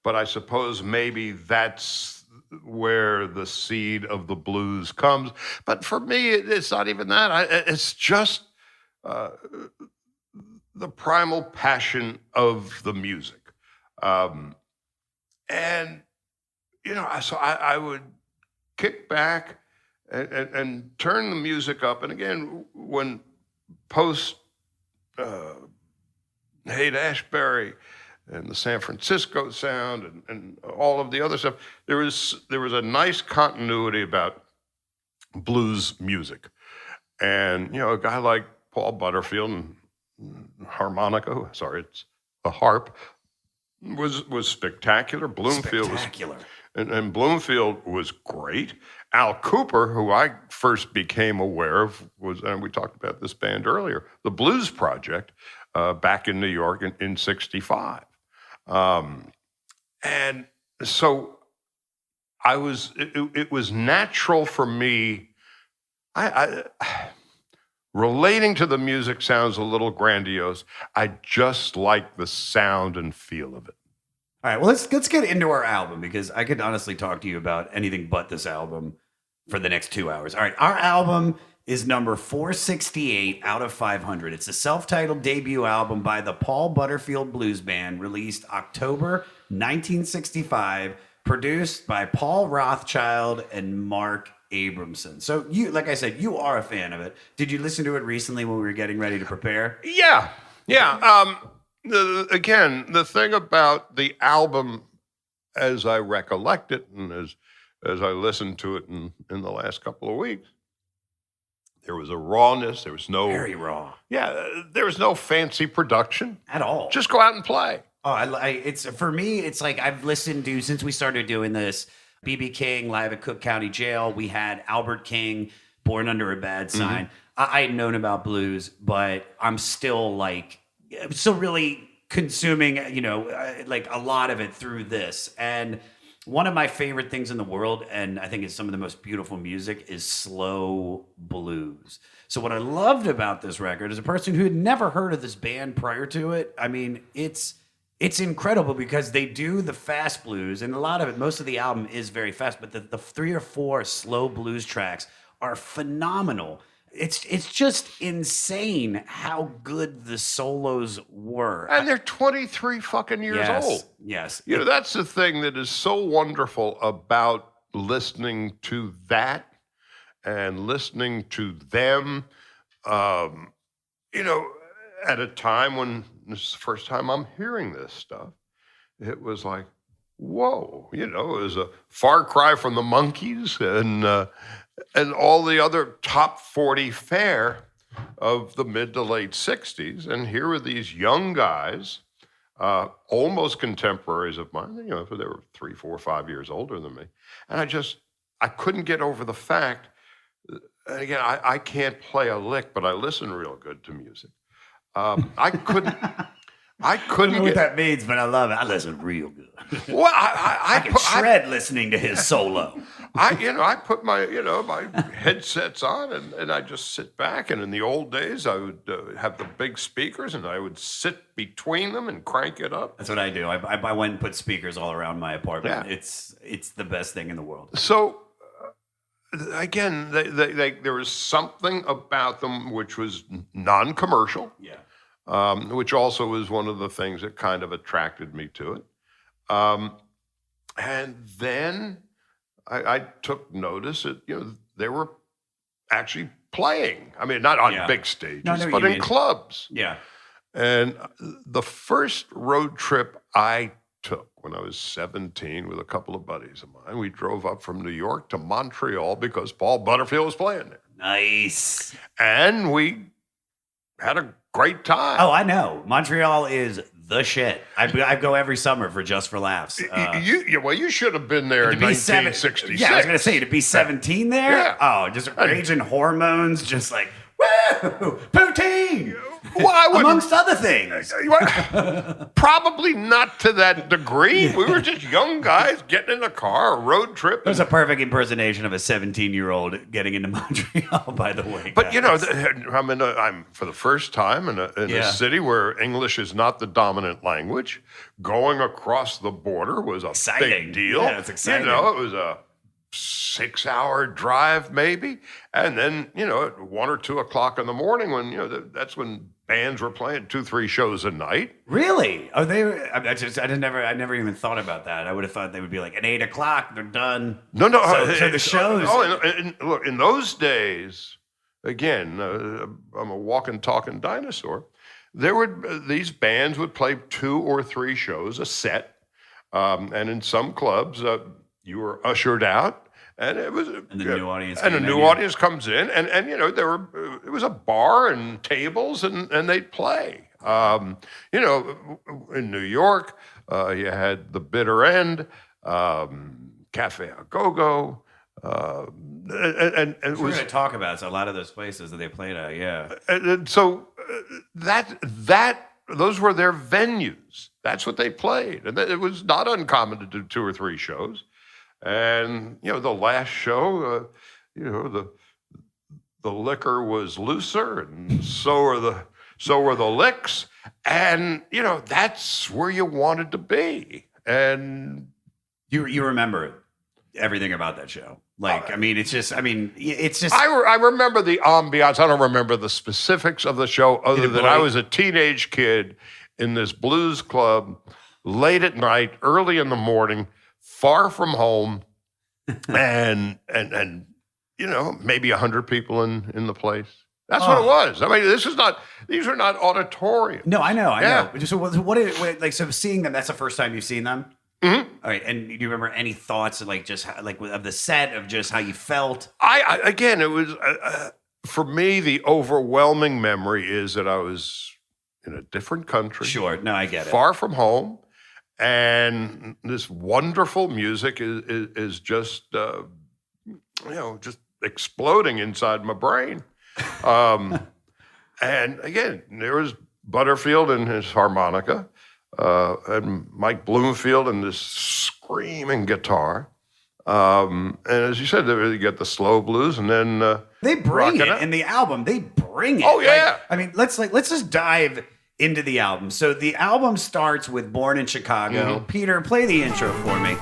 but I suppose maybe that's where the seed of the blues comes. But for me, it's not even that. It's just the primal passion of the music. And, so I would kick back and turn the music up. And again, when post Haight-Ashbury and the San Francisco sound and all of the other stuff, there was a nice continuity about blues music. And, a guy like Paul Butterfield and harmonica, it's a harp, was spectacular. Bloomfield Spectacular. And Bloomfield was great. Al Cooper, who I first became aware of, and we talked about this band earlier, the Blues Project, back in New York in 65. And so it was natural for me. Relating to the music sounds a little grandiose. I just like the sound and feel of it. All right, well, let's get into our album, because I could honestly talk to you about anything but this album for the next 2 hours. All right, our album is number 468 out of 500. It's a self-titled debut album by the Paul Butterfield Blues Band, released October 1965, produced by Paul Rothchild and Mark Abramson. So you, like I said, you are a fan of it. Did you listen to it recently when we were getting ready to prepare? Yeah. Again, the thing about the album, as I recollect it, and as I listened to it in the last couple of weeks, there was a rawness. There was no very raw. Yeah, there was no fancy production at all. Just go out and play. Oh, it's for me. It's like I've listened to since we started doing this. B.B. King live at Cook County Jail. We had Albert King, Born Under a Bad Sign. Mm-hmm. I had known about blues, but I'm still really consuming, like a lot of it through this. And one of my favorite things in the world, and I think it's some of the most beautiful music, is slow blues. So what I loved about this record, as a person who had never heard of this band prior to it, I mean, it's incredible because they do the fast blues, and a lot of it, most of the album is very fast, but the 3 or 4 slow blues tracks are phenomenal. It's just insane how good the solos were. And they're 23 fucking years old. Yes. That's the thing that is so wonderful about listening to that and listening to them, at a time when this is the first time I'm hearing this stuff. It was like, whoa, it was a far cry from the Monkees and all the other top 40 fare of the mid to late 60s. And here were these young guys, almost contemporaries of mine, they were 3, 4, 5 years older than me. And I couldn't get over the fact, and again, I can't play a lick, but I listen real good to music. I couldn't I don't know what that means, but I love it. I listen real good. Well, I can shred listening to his solo. I put my my headsets on and I just sit back. And in the old days, I would have the big speakers and I would sit between them and crank it up. That's what I do. I went and put speakers all around my apartment. Yeah. It's the best thing in the world. So again, there was something about them which was non-commercial. Yeah. Which also was one of the things that kind of attracted me to it. And then I took notice that, they were actually playing. I mean, not on big stages, but in clubs. Yeah. And the first road trip I took when I was 17 with a couple of buddies of mine, we drove up from New York to Montreal because Paul Butterfield was playing there. Nice. And we had a great time. Oh, I know. Montreal is the shit. I go every summer for Just for Laughs. You should have been there in 1966. Yeah, I was going to say, to be 17 there? Yeah. Oh, just raging hormones, just like Woo! Poutine! Well, I wouldn't- Amongst other things. Probably not to that degree. We were just young guys getting in a car, a road trip. That was a perfect impersonation of a 17-year-old getting into Montreal, by the way. But you know, guys. I'm for the first time in a city where English is not the dominant language. Going across the border was a Exciting. big deal. Yeah, it's exciting. You know, it was a 6-hour drive maybe, and then at 1 or 2 o'clock in the morning when that's when bands were playing 2-3 shows a night. Really? Oh, I never even thought about that. I would have thought they would be like at 8 o'clock. They're done. No. So the shows. Look, in those days, again, I'm a walking, talking dinosaur. These bands would play 2 or 3 shows a set, and in some clubs, you were ushered out, and it was And the new audience and a came new in, yeah. audience comes in, and it was a bar and tables, and they'd play. In New York, you had the Bitter End, Cafe A Go-Go, and it We're was going to talk about it. So a lot of those places that they played at, yeah. and so those were their venues. That's what they played, and it was not uncommon to do 2 or 3 shows. And the last show, the liquor was looser, and so were the licks, and that's where you wanted to be. And You remember everything about that show. It's just. I remember the ambiance. I don't remember the specifics of the show, other than I was a teenage kid in this blues club, late at night, early in the morning, far from home, and maybe 100 people in the place. That's what it was. I mean, these are not auditoriums. No, I know. Yeah. So so seeing them, that's the first time you've seen them? Mm-hmm. All right. And do you remember any thoughts of of the set, of just how you felt? It was, for me, the overwhelming memory is that I was in a different country. Sure. No, I get it. Far from home. And this wonderful music is just, just exploding inside my brain. And again, there was Butterfield and his harmonica, and Mike Bloomfield and this screaming guitar. And as you said, you get the slow blues, and then they bring it out. in the album. They bring it. Oh yeah. Let's just dive into the album. So the album starts with Born in Chicago. Peter, play the intro for me.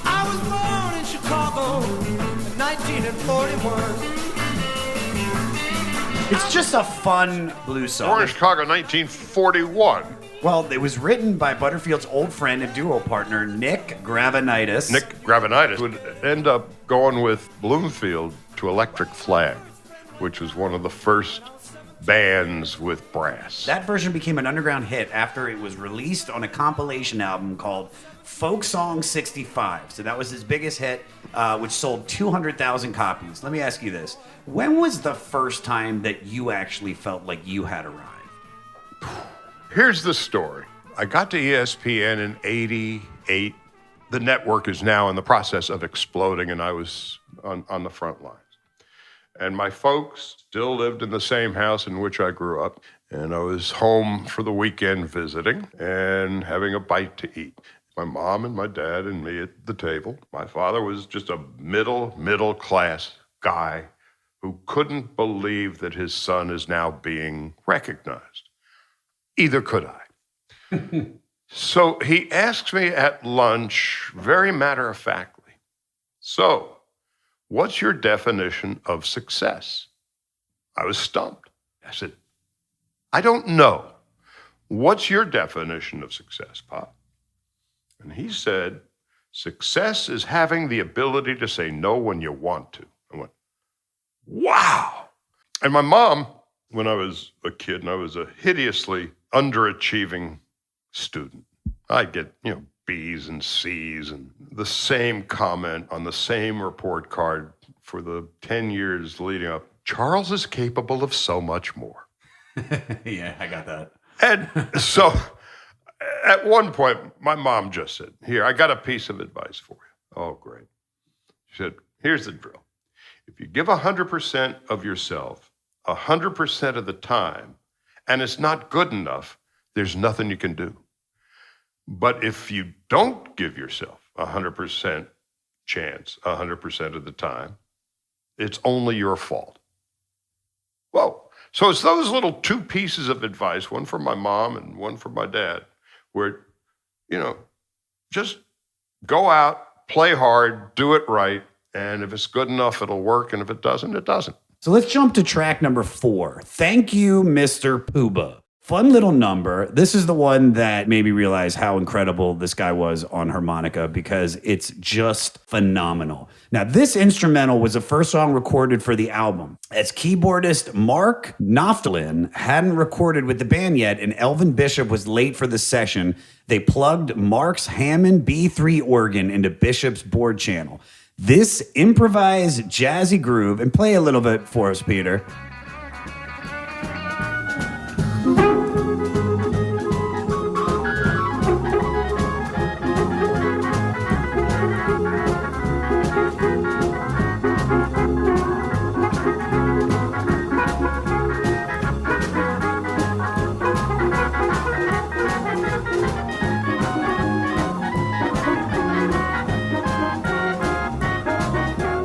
I was born in Chicago in 1941. It's just a fun blues song. Born in Chicago, 1941. Well, it was written by Butterfield's old friend and duo partner, Nick Gravenitis. Nick Gravenitis would end up going with Bloomfield to Electric Flag, which was one of the first bands with brass. That version became an underground hit after it was released on a compilation album called Folk Song 65. So that was his biggest hit, which sold 200,000 copies. Let me ask you this. When was the first time that you actually felt like you had arrived? Here's the story. I got to ESPN in 88. The network is now in the process of exploding, and I was on the front lines. And my folks still lived in the same house in which I grew up. And I was home for the weekend visiting and having a bite to eat. My mom and my dad and me at the table. My father was just a middle class guy who couldn't believe that his son is now being recognized. Either could I. So he asks me at lunch, very matter-of-factly, so what's your definition of success? I was stumped. I said, I don't know. What's your definition of success, Pop? And he said, success is having the ability to say no when you want to. I went, wow. And my mom, when I was a kid, and I was a hideously underachieving student, I'd get, B's and C's and the same comment on the same report card for the 10 years leading up Charles is capable of so much more. Yeah, I got that. And so at one point, my mom just said, here, I got a piece of advice for you. Oh, great. She said, here's the drill. If you give 100% of yourself 100% of the time, and it's not good enough, there's nothing you can do. But if you don't give yourself 100% chance 100% of the time, it's only your fault. Whoa. So it's those little two pieces of advice, one from my mom and one from my dad, where, just go out, play hard, do it right, and if it's good enough, it'll work, and if it doesn't, it doesn't. So let's jump to track number 4. Thank You, Mr. Pooba. Fun little number. This is the one that made me realize how incredible this guy was on harmonica because it's just phenomenal. Now, this instrumental was the first song recorded for the album. As keyboardist Mark Knopfler hadn't recorded with the band yet, and Elvin Bishop was late for the session, they plugged Mark's Hammond B3 organ into Bishop's board channel. This improvised jazzy groove, and play a little bit for us, Peter.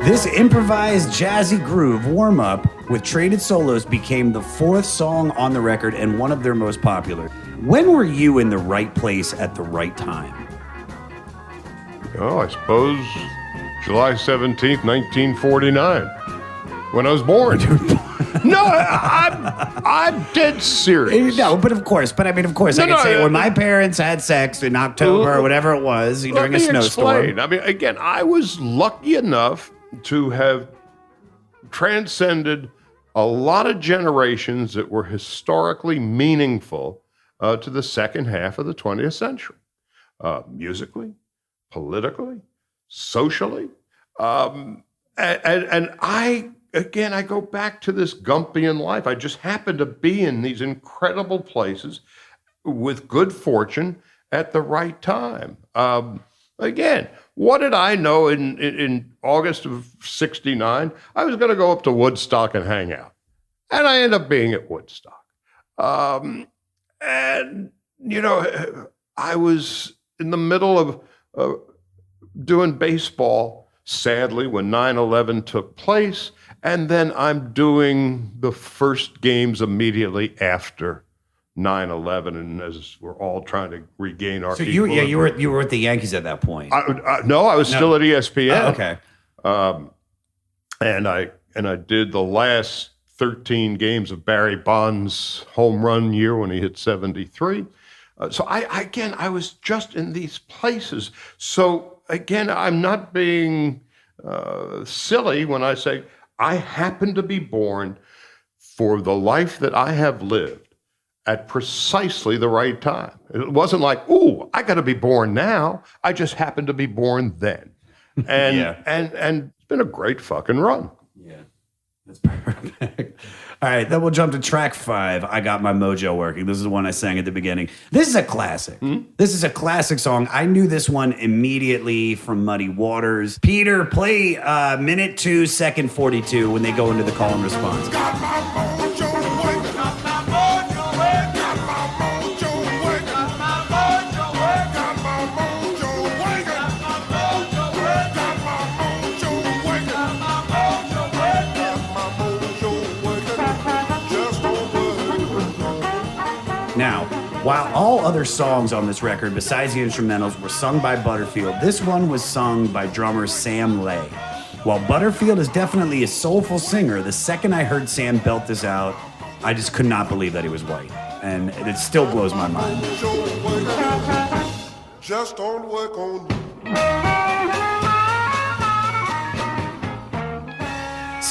This improvised jazzy groove warm-up with traded solos became the 4th song on the record and one of their most popular. When were you in the right place at the right time? Oh, I suppose July 17th, 1949, when I was born. No, I'm dead serious. No, but of course. I can say when my parents had sex in October or whatever it was during a snowstorm. Explain. I mean, again, I was lucky enough to have transcended a lot of generations that were historically meaningful to the second half of the 20th century, musically, politically, socially. And I go back to this Gump-ian life. I just happened to be in these incredible places with good fortune at the right time. Again, what did I know in August of 69? I was going to go up to Woodstock and hang out. And I ended up being at Woodstock. I was in the middle of doing baseball, sadly, when 9/11 took place. And then I'm doing the first games immediately after 9/11, and as we're all trying to regain our equilibrium. you were at the Yankees at that point. No, I was still at ESPN. Oh, okay. And I did the last 13 games of Barry Bonds' home run year when he hit 73. So I was just in these places. So again, I'm not being silly when I say I happen to be born for the life that I have lived at precisely the right time. It wasn't like, ooh, I got to be born now. I just happened to be born then. And and it's been a great fucking run. Yeah, that's perfect. All right, then we'll jump to track 5. I Got My Mojo Working. This is the one I sang at the beginning. This is a classic. This is a classic song. I knew this one immediately from Muddy Waters. Peter, play minute 2, second 42 when they go into the call and response. Got my mojo working. Got my mojo working. Got my mojo working. Got my mojo working. Got my mojo working. Got my mojo working. Got my mojo working. Got my mojo working. Got my mojo working. Just over. Now, while all other songs on this record, besides the instrumentals, were sung by Butterfield, this one was sung by drummer Sam Lay. While Butterfield is definitely a soulful singer, the second I heard Sam belt this out, I just could not believe that he was white. And it still blows my mind. Just don't work on you.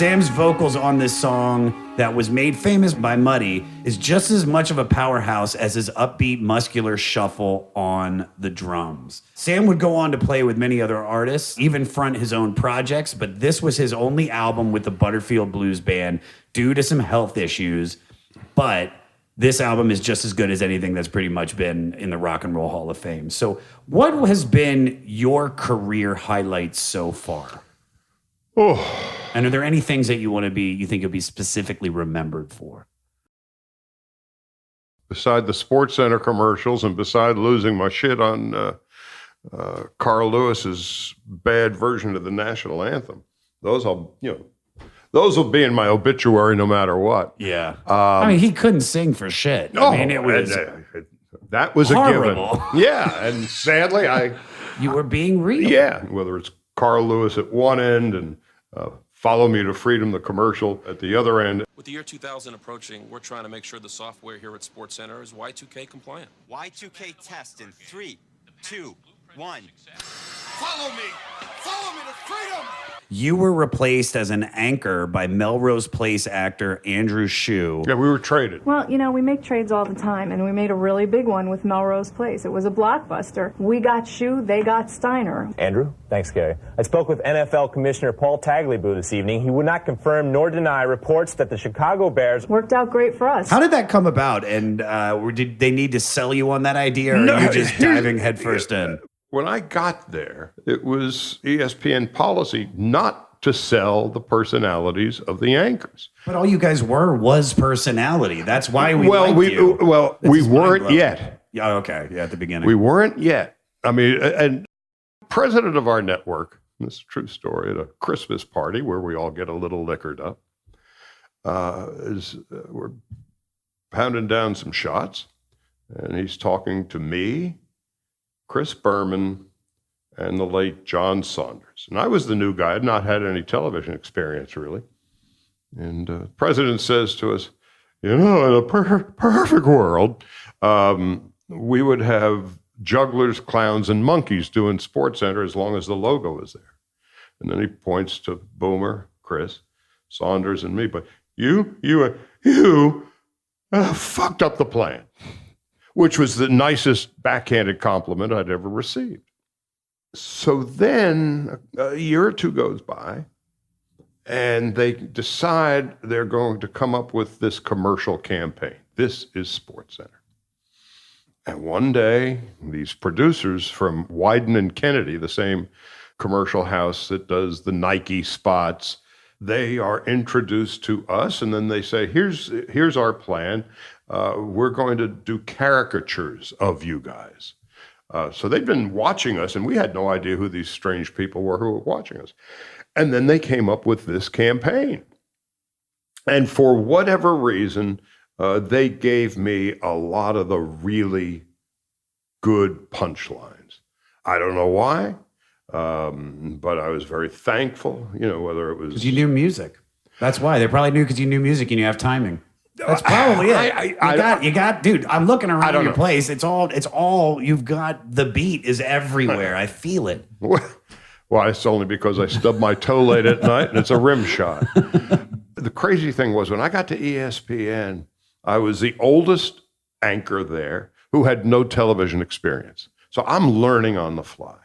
Sam's vocals on this song that was made famous by Muddy is just as much of a powerhouse as his upbeat, muscular shuffle on the drums. Sam would go on to play with many other artists, even front his own projects, but this was his only album with the Butterfield Blues Band due to some health issues. But this album is just as good as anything that's pretty much been in the Rock and Roll Hall of Fame. So what has been your career highlights so far? Oh, and are there any things that you think you'll be specifically remembered for? beside the Sports Center commercials and beside losing my shit on Carl Lewis's bad version of the national anthem, those will be in my obituary no matter what. Yeah. I mean, he couldn't sing for shit. No, I mean, it was that was horrible. A given. Yeah, and sadly, you were being real. Yeah, whether it's Carl Lewis at one end and Follow Me to Freedom, the commercial at the other end. With the year 2000 approaching, we're trying to make sure the software here at Sports Center is Y2K compliant. Y2K test in 3, 2, 1. Follow me to freedom. You were replaced as an anchor by Melrose Place actor Andrew Shue. Yeah, we were traded. Well, we make trades all the time, and we made a really big one with Melrose Place. It was a blockbuster. We got Shue, they got Steiner. Andrew, thanks, Gary. I spoke with NFL Commissioner Paul Tagliabue this evening. He would not confirm nor deny reports that the Chicago Bears worked out great for us. How did that come about? And did they need to sell you on that idea, or are you just diving headfirst in? When I got there, it was ESPN policy not to sell the personalities of the anchors. But all you guys was personality. That's why we liked you. Well, we weren't yet. Yeah, okay. Yeah, at the beginning. We weren't yet. I mean, and president of our network, this is a true story, at a Christmas party where we all get a little liquored up, we're pounding down some shots, and he's talking to me, Chris Berman, and the late John Saunders. And I was the new guy. I had not had any television experience, really. And the president says to us, in a perfect world, we would have jugglers, clowns, and monkeys doing Sports Center as long as the logo is there. And then he points to Boomer, Chris, Saunders, and me. But you fucked up the plan, which was the nicest backhanded compliment I'd ever received. So then a year or two goes by, and they decide they're going to come up with this commercial campaign. This is Sports Center. And one day, these producers from Wyden and Kennedy, the same commercial house that does the Nike spots, they are introduced to us, and then they say, here's our plan. We're going to do caricatures of you guys. So they'd been watching us, and we had no idea who these strange people were who were watching us. And then they came up with this campaign. And for whatever reason, they gave me a lot of the really good punchlines. I don't know why, but I was very thankful, whether it was... Because you knew music. That's why. They probably knew because you knew music and you have timing. That's probably it. You got, dude, I'm looking around your place. It's all, you've got, the beat is everywhere. I feel it. Well, it's only because I stubbed my toe late at night and it's a rim shot. The crazy thing was when I got to ESPN, I was the oldest anchor there who had no television experience. So I'm learning on the fly.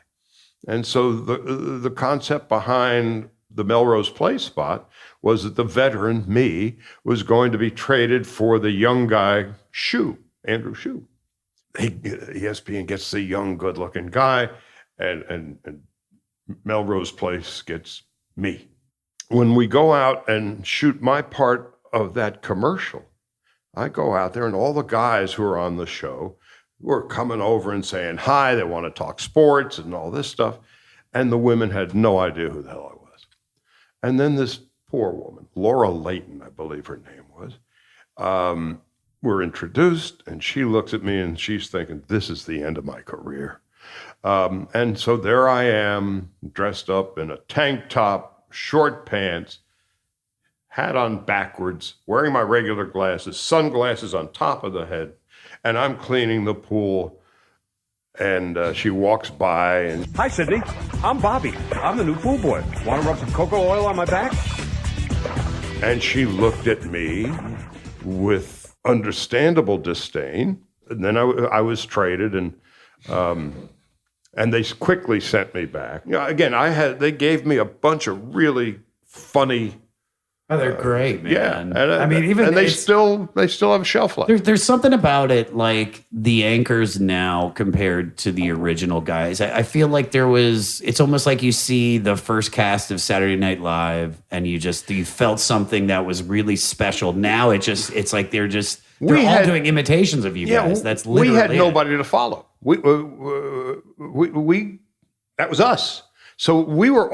And so the concept behind the Melrose Place spot was that the veteran, me, was going to be traded for the young guy, Shue, Andrew Shue. ESPN gets the young, good-looking guy, and Melrose Place gets me. When we go out and shoot my part of that commercial, I go out there, and all the guys who are on the show were coming over and saying hi. They want to talk sports and all this stuff. And the women had no idea who the hell I was. And then this poor woman, Laura Layton, I believe her name was, we're introduced, and she looks at me and she's thinking, this is the end of my career. And so there I am, dressed up in a tank top, short pants, hat on backwards, wearing my regular glasses, sunglasses on top of the head, and I'm cleaning the pool. And she walks by and... Hi, Sydney. I'm Bobby. I'm the new pool boy. Want to rub some cocoa oil on my back? And she looked at me with understandable disdain. And then I was traded, and they quickly sent me back. You know, again, they gave me a bunch of really funny. Oh, they're great, man. Yeah, and they still have a shelf life. There's something about it, like the anchors now compared to the original guys. I feel like it's almost like you see the first cast of Saturday Night Live, and you felt something that was really special. Now it's like they're all doing imitations of you guys. That's literally we had nobody to follow. We that was us. So we were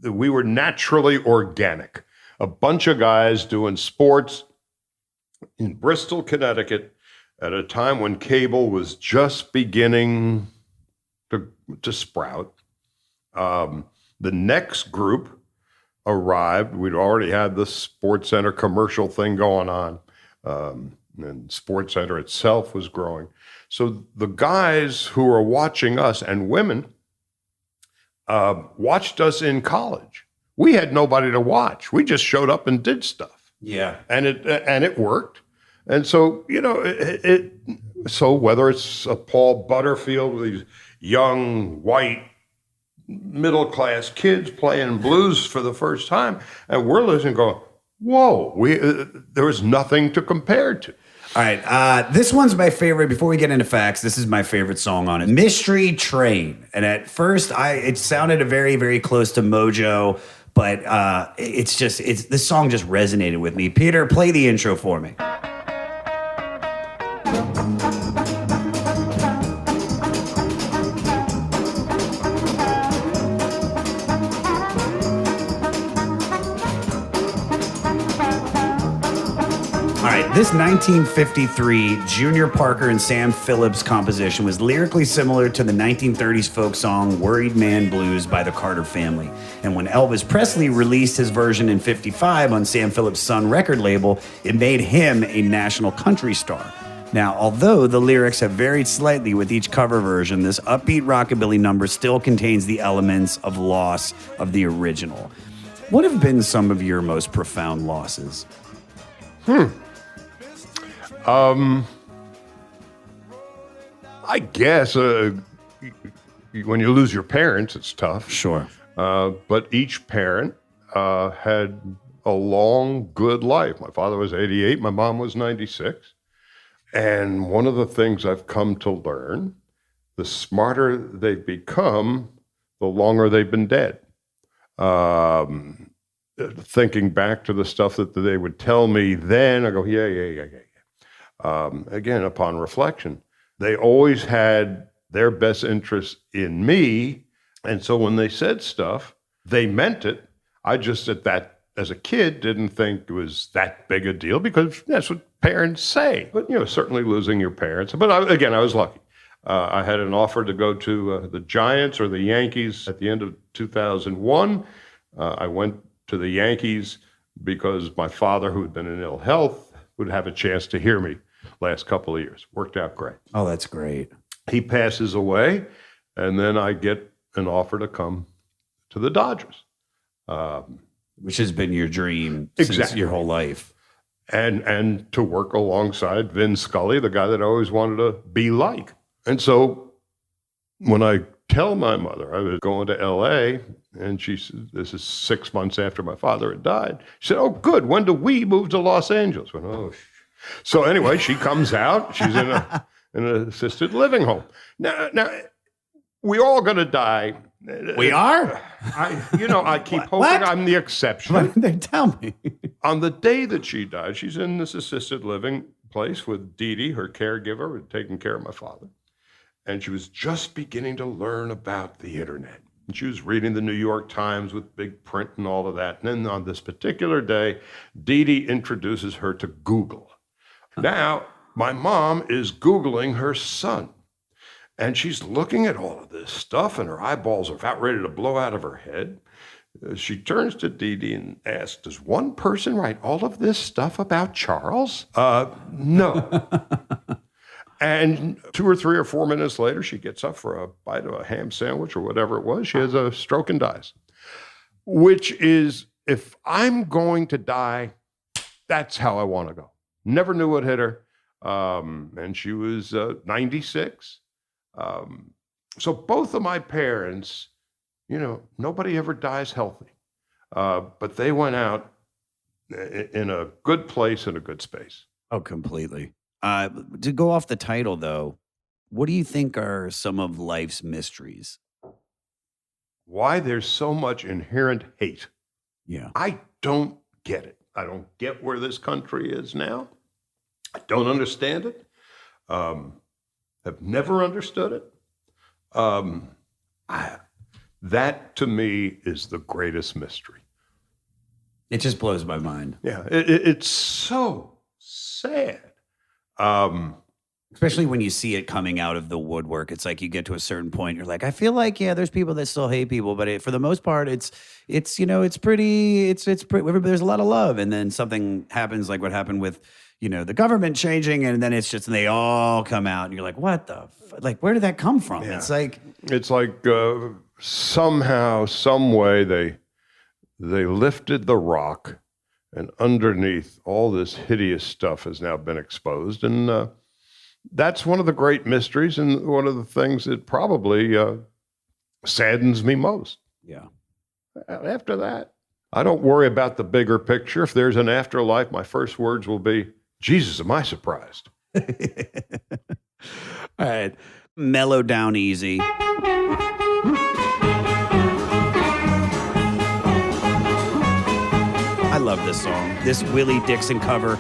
we were naturally organic. A bunch of guys doing sports in Bristol, Connecticut, at a time when cable was just beginning to sprout. The next group arrived. We'd already had the Sports Center commercial thing going on. And Sports Center itself was growing. So the guys who were watching us, and women, watched us in college. We had nobody to watch. We just showed up and did stuff. Yeah. And it worked. And so, you know, so whether it's a Paul Butterfield with these young, white, middle-class kids playing blues for the first time, and we're listening going, whoa, there was nothing to compare to. All right, this one's my favorite. Before we get into facts, this is my favorite song on it, Mystery Train. And at first, it sounded very, very close to Mojo, but this song just resonated with me. Peter, play the intro for me. This 1953 Junior Parker and Sam Phillips composition was lyrically similar to the 1930s folk song Worried Man Blues by the Carter Family. And when Elvis Presley released his version in '55 on Sam Phillips' Sun record label, it made him a national country star. Now, although the lyrics have varied slightly with each cover version, this upbeat rockabilly number still contains the elements of loss of the original. What have been some of your most profound losses? I guess when you lose your parents, it's tough. Sure. But each parent had a long, good life. My father was 88. My mom was 96. And one of the things I've come to learn, the smarter they've become, the longer they've been dead. Thinking back to the stuff that they would tell me then, I go, yeah. Again, upon reflection, they always had their best interest in me. And so when they said stuff, they meant it. I just, as a kid, didn't think it was that big a deal because that's what parents say. But, you know, certainly losing your parents. But I was lucky. I had an offer to go to the Giants or the Yankees at the end of 2001. I went to the Yankees because my father, who had been in ill health, would have a chance to hear me last couple of years. Worked out great. Oh, that's great. He passes away, and then I get an offer to come to the Dodgers. Which has been your dream exactly. Since your whole life. And to work alongside Vin Scully, the guy that I always wanted to be like. And so when I tell my mother I was going to L.A., and she said, this is 6 months after my father had died, she said, oh, good, when do we move to Los Angeles? I went, oh, so anyway, she comes out. She's in an assisted living home. Now, we're all going to die. We are? I keep hoping I'm the exception. They tell me. On the day that she died, she's in this assisted living place with Dee Dee, her caregiver, who had taken care of my father. And she was just beginning to learn about the internet. And she was reading the New York Times with big print and all of that. And then on this particular day, Dee Dee introduces her to Google. Now, my mom is Googling her son. And she's looking at all of this stuff, and her eyeballs are about ready to blow out of her head. She turns to Dee Dee and asks, does one person write all of this stuff about Charles? No. And 2 or 3 or 4 minutes later, she gets up for a bite of a ham sandwich or whatever it was. She has a stroke and dies, which is if I'm going to die, that's how I want to go. Never knew what hit her. And she was 96. So both of my parents, nobody ever dies healthy. But they went out in a good place and a good space. Oh, completely. To go off the title, though, what do you think are some of life's mysteries? Why there's so much inherent hate. Yeah. I don't get it. I don't get where this country is now. I don't understand it. Have never understood it. That to me is the greatest mystery. It just blows my mind. Yeah, it's so sad. Especially when you see it coming out of the woodwork. It's like you get to a certain point, you're like, I feel like, yeah, there's people that still hate people, but for the most part, it's pretty, there's a lot of love. And then something happens like what happened with, the government changing, and then it's just, and they all come out and you're like, what the, where did that come from? Yeah. It's like somehow, some way they lifted the rock, and underneath all this hideous stuff has now been exposed. And that's one of the great mysteries, and one of the things that probably saddens me most. Yeah. After that, I don't worry about the bigger picture. If there's an afterlife, my first words will be, Jesus, am I surprised? All right. Mellow down easy. I love this song. This Willie Dixon cover,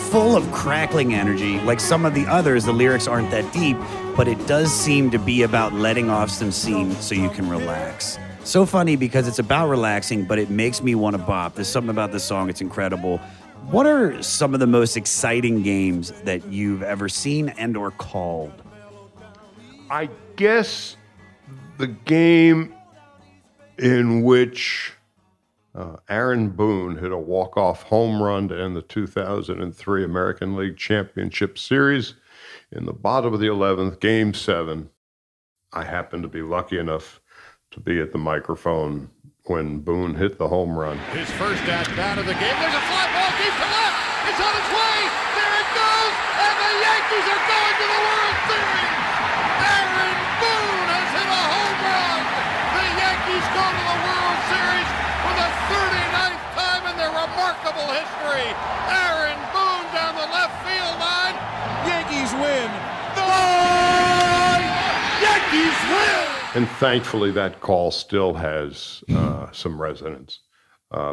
full of crackling energy. Like some of the others, the lyrics aren't that deep, but it does seem to be about letting off some steam so you can relax. So funny because it's about relaxing, but it makes me want to bop. There's something about this song, it's incredible. What are some of the most exciting games that you've ever seen and or called? I guess the game in which Aaron Boone hit a walk-off home run to end the 2003 American League Championship Series in the bottom of the 11th, Game 7. I happened to be lucky enough to be at the microphone when Boone hit the home run. His first at-bat of the game. There's a fly ball deep to left. It's on its way. There it goes. And the Yankees are going to the World Series. Aaron Boone has hit a home run. The Yankees go to the World Series for the 39th time in their remarkable history. Aaron Boone down the left field line. Yankees win. The Yankees win. And thankfully, that call still has some resonance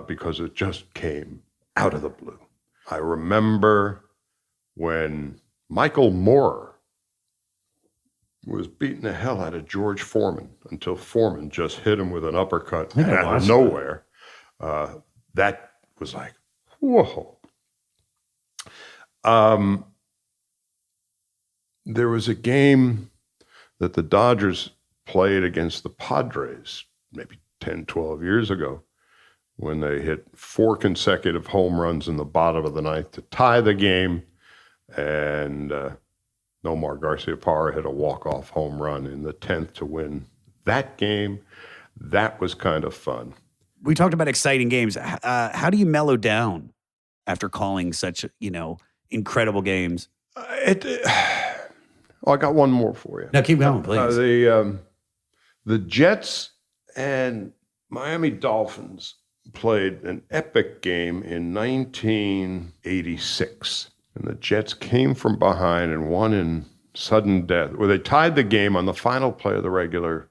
because it just came out of the blue. I remember when Michael Moore was beating the hell out of George Foreman until Foreman just hit him with an uppercut out of nowhere. That was like, whoa. There was a game that the Dodgers played against the Padres maybe 10, 12 years ago when they hit 4 consecutive home runs in the bottom of the ninth to tie the game. And Nomar Garciaparra hit a walk-off home run in the 10th to win that game. That was kind of fun. We talked about exciting games. How do you mellow down after calling such, incredible games? I got one more for you. No, keep going, please. The Jets and Miami Dolphins played an epic game in 1986. And the Jets came from behind and won in sudden death. Well, they tied the game on the final play of the regular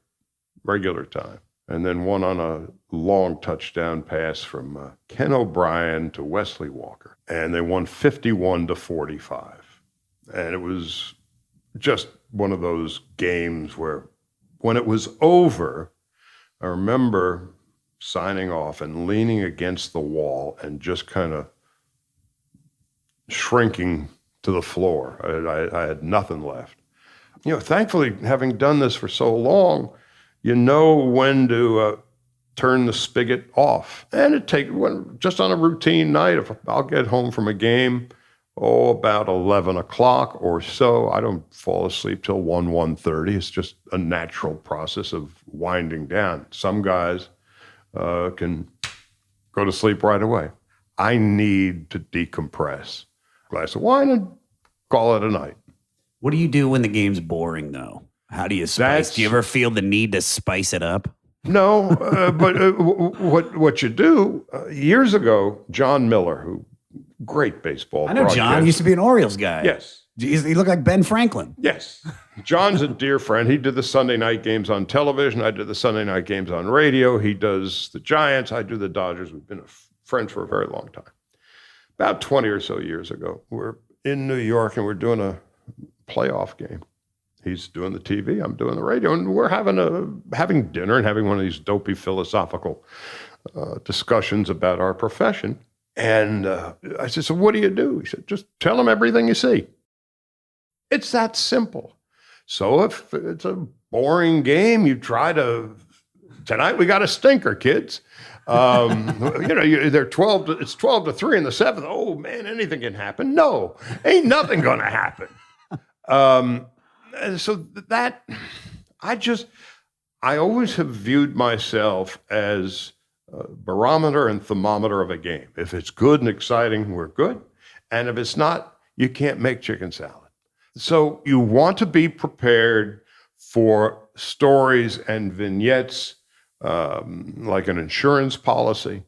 time, and then won on a long touchdown pass from Ken O'Brien to Wesley Walker. And they won 51-45. And it was just one of those games where when it was over, I remember signing off and leaning against the wall and just kind of shrinking to the floor. I had nothing left. Thankfully, having done this for so long, you know when to turn the spigot off. And just on a routine night, if I'll get home from a game, about 11 o'clock or so. I don't fall asleep till 1:30. It's just a natural process of winding down. Some guys can go to sleep right away. I need to decompress. Glass of wine and call it a night. What do you do when the game's boring, though? How do you spice? Do you ever feel the need to spice it up? No, but what you do, years ago, John Miller, who great baseball I know John. He used to be an Orioles guy. Yes. He looked like Ben Franklin. Yes. John's a dear friend. He did the Sunday night games on television. I did the Sunday night games on radio. He does the Giants. I do the Dodgers. We've been friends for a very long time. About 20 or so years ago, we're in New York and we're doing a playoff game. He's doing the TV, I'm doing the radio, and we're having dinner and having one of these dopey philosophical discussions about our profession. And I said, so what do you do? He said, just tell them everything you see. It's that simple. So if it's a boring game, you try to, tonight we got a stinker, kids. They're 12 it's 12-3 in the seventh. Oh man, anything can happen. No, ain't nothing going to happen. And so that, I always have viewed myself as a barometer and thermometer of a game. If it's good and exciting, we're good. And if it's not, you can't make chicken salad. So you want to be prepared for stories and vignettes, like an insurance policy.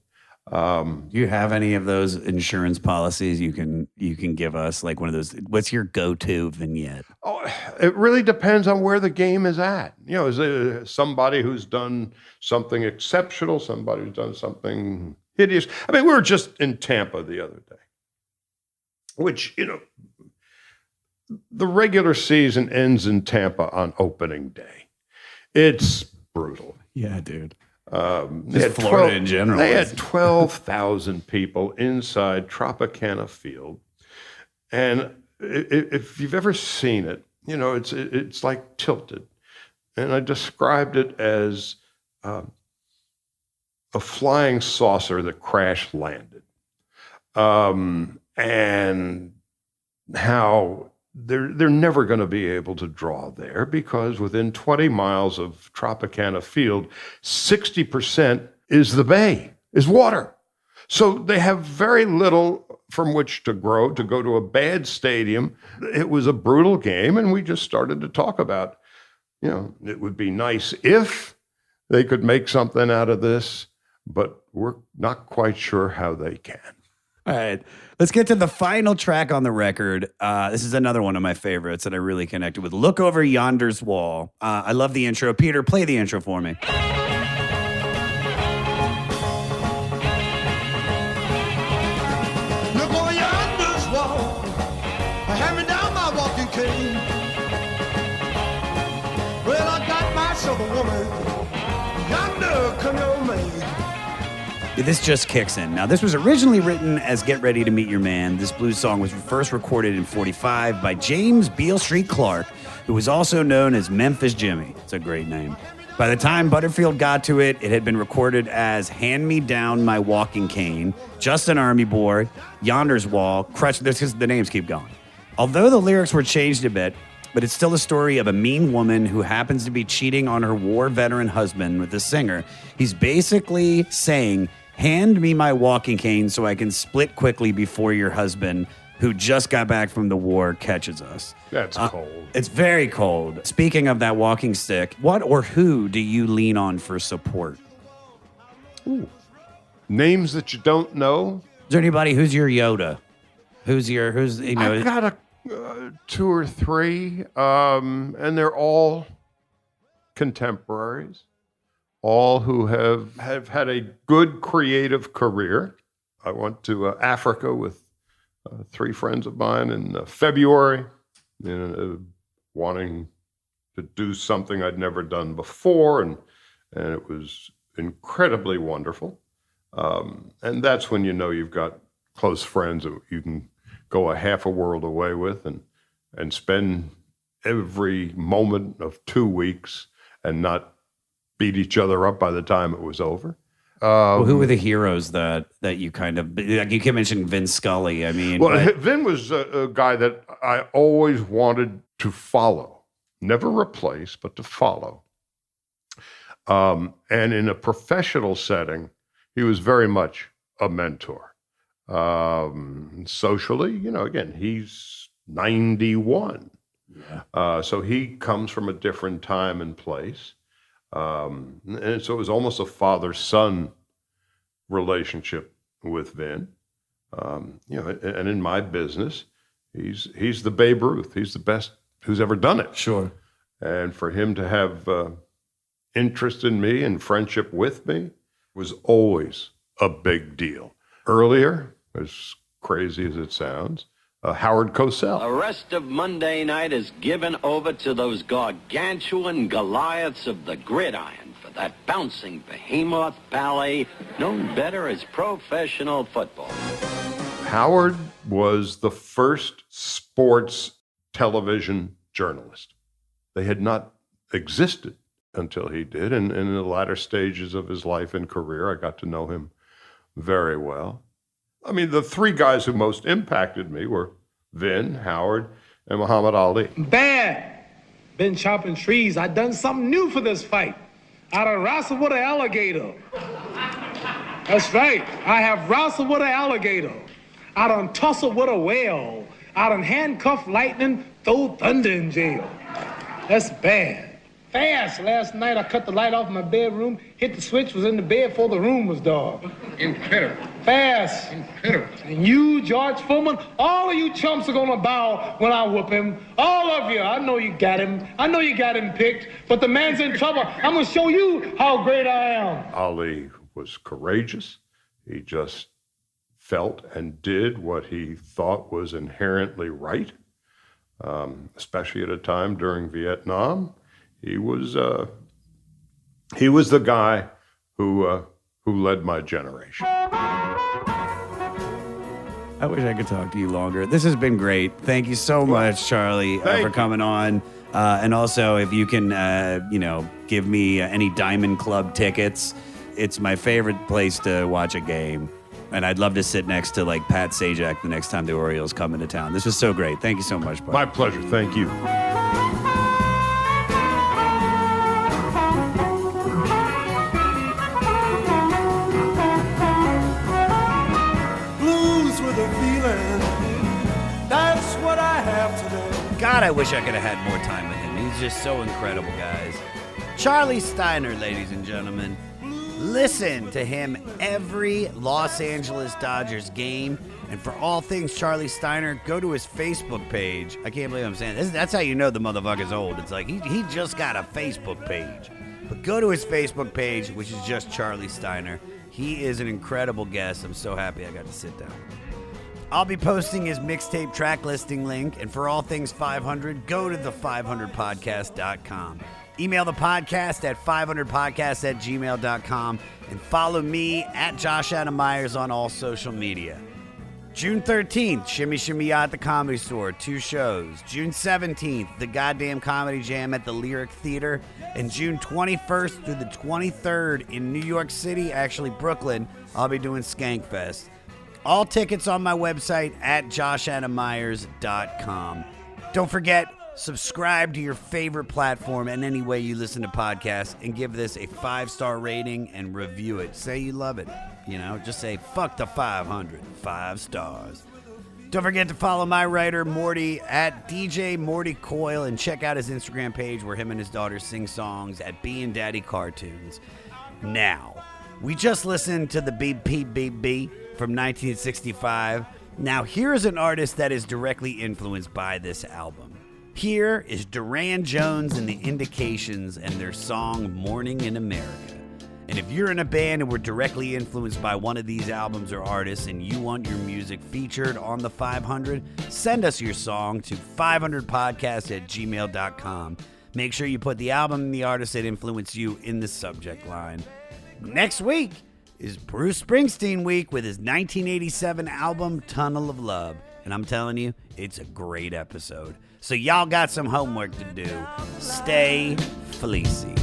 Do you have any of those insurance policies you can give us? Like one of those, what's your go-to vignette? Oh, it really depends on where the game is at. Is there somebody who's done something exceptional, somebody who's done something hideous? I mean, we were just in Tampa the other day, which, the regular season ends in Tampa on opening day. It's brutal. Yeah, dude. Just Florida in general. They had 12,000 people inside Tropicana Field. And if you've ever seen it, it's like tilted. And I described it as a flying saucer that crash landed. And how they're never going to be able to draw there because within 20 miles of Tropicana Field, 60% is the bay, is water. So they have very little from which to grow, to go to a bad stadium. It was a brutal game, and we just started to talk about, it would be nice if they could make something out of this, but we're not quite sure how they can. All right, let's get to the final track on the record. This is another one of my favorites that I really connected with. Look Over Yonder's Wall. I love the intro. Peter, play the intro for me. Look over yonder's wall, hand me down my walking cane. Well, I got myself a woman, yonder come your maid. This just kicks in. Now, this was originally written as Get Ready to Meet Your Man. This blues song was first recorded in 1945 by James Beale Street Clark, who was also known as Memphis Jimmy. It's a great name. By the time Butterfield got to it, it had been recorded as Hand Me Down My Walking Cane, Just an Army Boy, Yonder's Wall, Crutch. The names keep going. Although the lyrics were changed a bit, but it's still a story of a mean woman who happens to be cheating on her war veteran husband with the singer. He's basically saying, hand me my walking cane so I can split quickly before your husband, who just got back from the war, catches us. That's cold. It's very cold. Speaking of that walking stick, what or who do you lean on for support? Ooh. Names that you don't know? Is there anybody who's your Yoda? I've got two or three, and they're all contemporaries. All who have had a good creative career. I went to Africa with three friends of mine in February, wanting to do something I'd never done before, and it was incredibly wonderful. And that's when you've got close friends that you can go a half a world away with and spend every moment of 2 weeks and not beat each other up by the time it was over. Who were the heroes that you kind of, like you kept mentioning Vin Scully? I mean, Vin was a guy that I always wanted to follow, never replace, but to follow. And in a professional setting, he was very much a mentor. Socially, again, he's 91. Yeah. So he comes from a different time and place. And so it was almost a father-son relationship with Vin. And in my business, he's the Babe Ruth. He's the best who's ever done it. Sure. And for him to have interest in me and friendship with me was always a big deal. Earlier, as crazy as it sounds, Howard Cosell. The rest of Monday night is given over to those gargantuan Goliaths of the gridiron for that bouncing behemoth ballet known better as professional football. Howard was the first sports television journalist. They had not existed until he did, and in the latter stages of his life and career, I got to know him very well. I mean, the three guys who most impacted me were Vin, Howard, and Muhammad Ali. Bad. Been chopping trees. I done something new for this fight. I done wrestled with an alligator. That's right. I have wrestled with an alligator. I done tussled with a whale. I done handcuffed lightning, throw thunder in jail. That's bad. Fast. Last night I cut the light off in my bedroom, hit the switch, was in the bed before the room was dark. Incredible. Fast. Incredible. And you, George Foreman, all of you chumps are gonna bow when I whoop him. All of you. I know you got him. I know you got him picked, but the man's in trouble. I'm gonna show you how great I am. Ali was courageous. He just felt and did what he thought was inherently right, especially at a time during Vietnam. He was the guy who led my generation. I wish I could talk to you longer. This has been great. Thank you so much, Charlie, for coming on. And also, if you can, give me any Diamond Club tickets. It's my favorite place to watch a game. And I'd love to sit next to Pat Sajak the next time the Orioles come into town. This was so great. Thank you so much, Bud. My pleasure. Thank you. That's what I have today. God, I wish I could have had more time with him. He's just so incredible, guys. Charley Steiner, ladies and gentlemen. Listen to him every Los Angeles Dodgers game. And for all things Charley Steiner, go to his Facebook page. I can't believe I'm saying this. That's how you know the motherfucker's old. It's like he just got a Facebook page. But go to his Facebook page, which is just Charley Steiner. He is an incredible guest. I'm so happy I got to sit down. I'll be posting his mixtape track listing link, and for all things 500, go to the500podcast.com. Email the podcast at 500podcast@gmail.com, and follow me at Josh Adam Myers on all social media. June 13th, Shimmy Shimmy Ya at the Comedy Store, 2 shows. June 17th, the Goddamn Comedy Jam at the Lyric Theater. And June 21st through the 23rd in New York City, actually Brooklyn, I'll be doing Skankfest. All tickets on my website at joshadammyers.com. Don't forget, subscribe to your favorite platform in any way you listen to podcasts and give this a 5-star rating and review it. Say you love it. Just say, fuck the 500, 5 stars. Don't forget to follow my writer, Morty, at DJ Morty Coyle, and check out his Instagram page where him and his daughter sing songs at Bein' Daddy Cartoons. Now, we just listened to the BPBB from 1965. Now, here's an artist that is directly influenced by this album. Here is Duran Jones and the Indications and their song Morning in America. And if you're in a band and were directly influenced by one of these albums or artists and you want your music featured on the 500, send us your song to 500podcast@gmail.com. Make sure you put the album and the artist that influenced you in the subject line. Next week is Bruce Springsteen week with his 1987 album Tunnel of Love. And I'm telling you, it's a great episode. So y'all got some homework to do. Stay fleecy.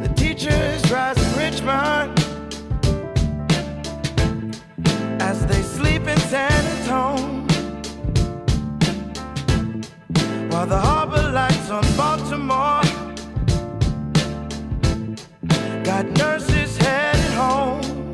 The teachers rise in Richmond as they sleep in San Antonio, while the harbor lights on Baltimore got nurses headed home.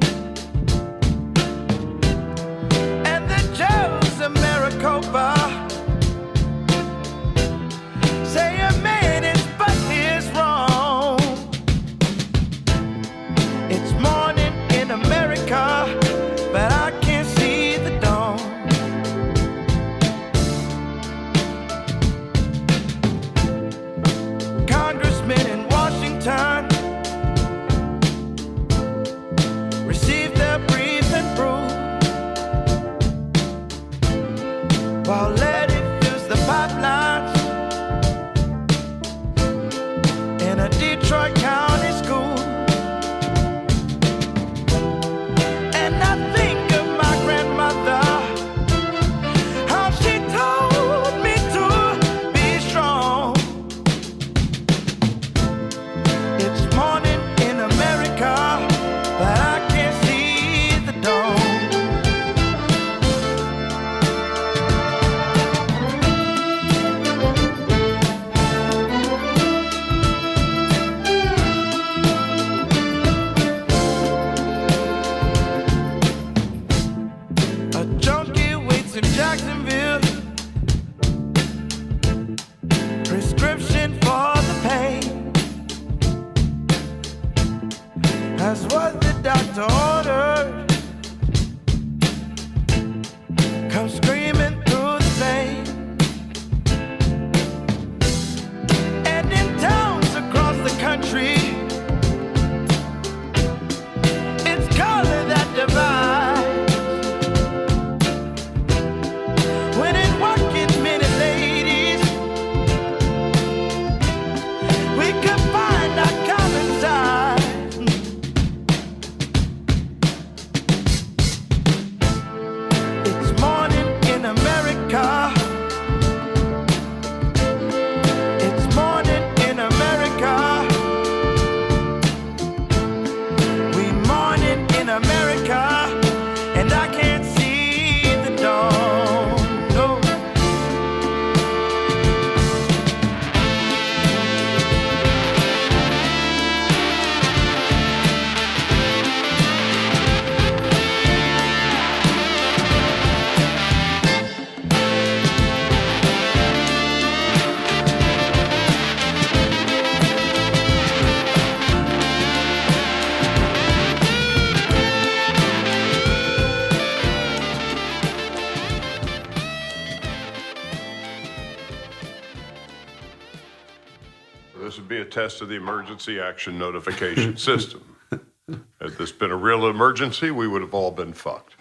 this would be a test of the emergency action notification system. Had this been a real emergency, we would have all been fucked.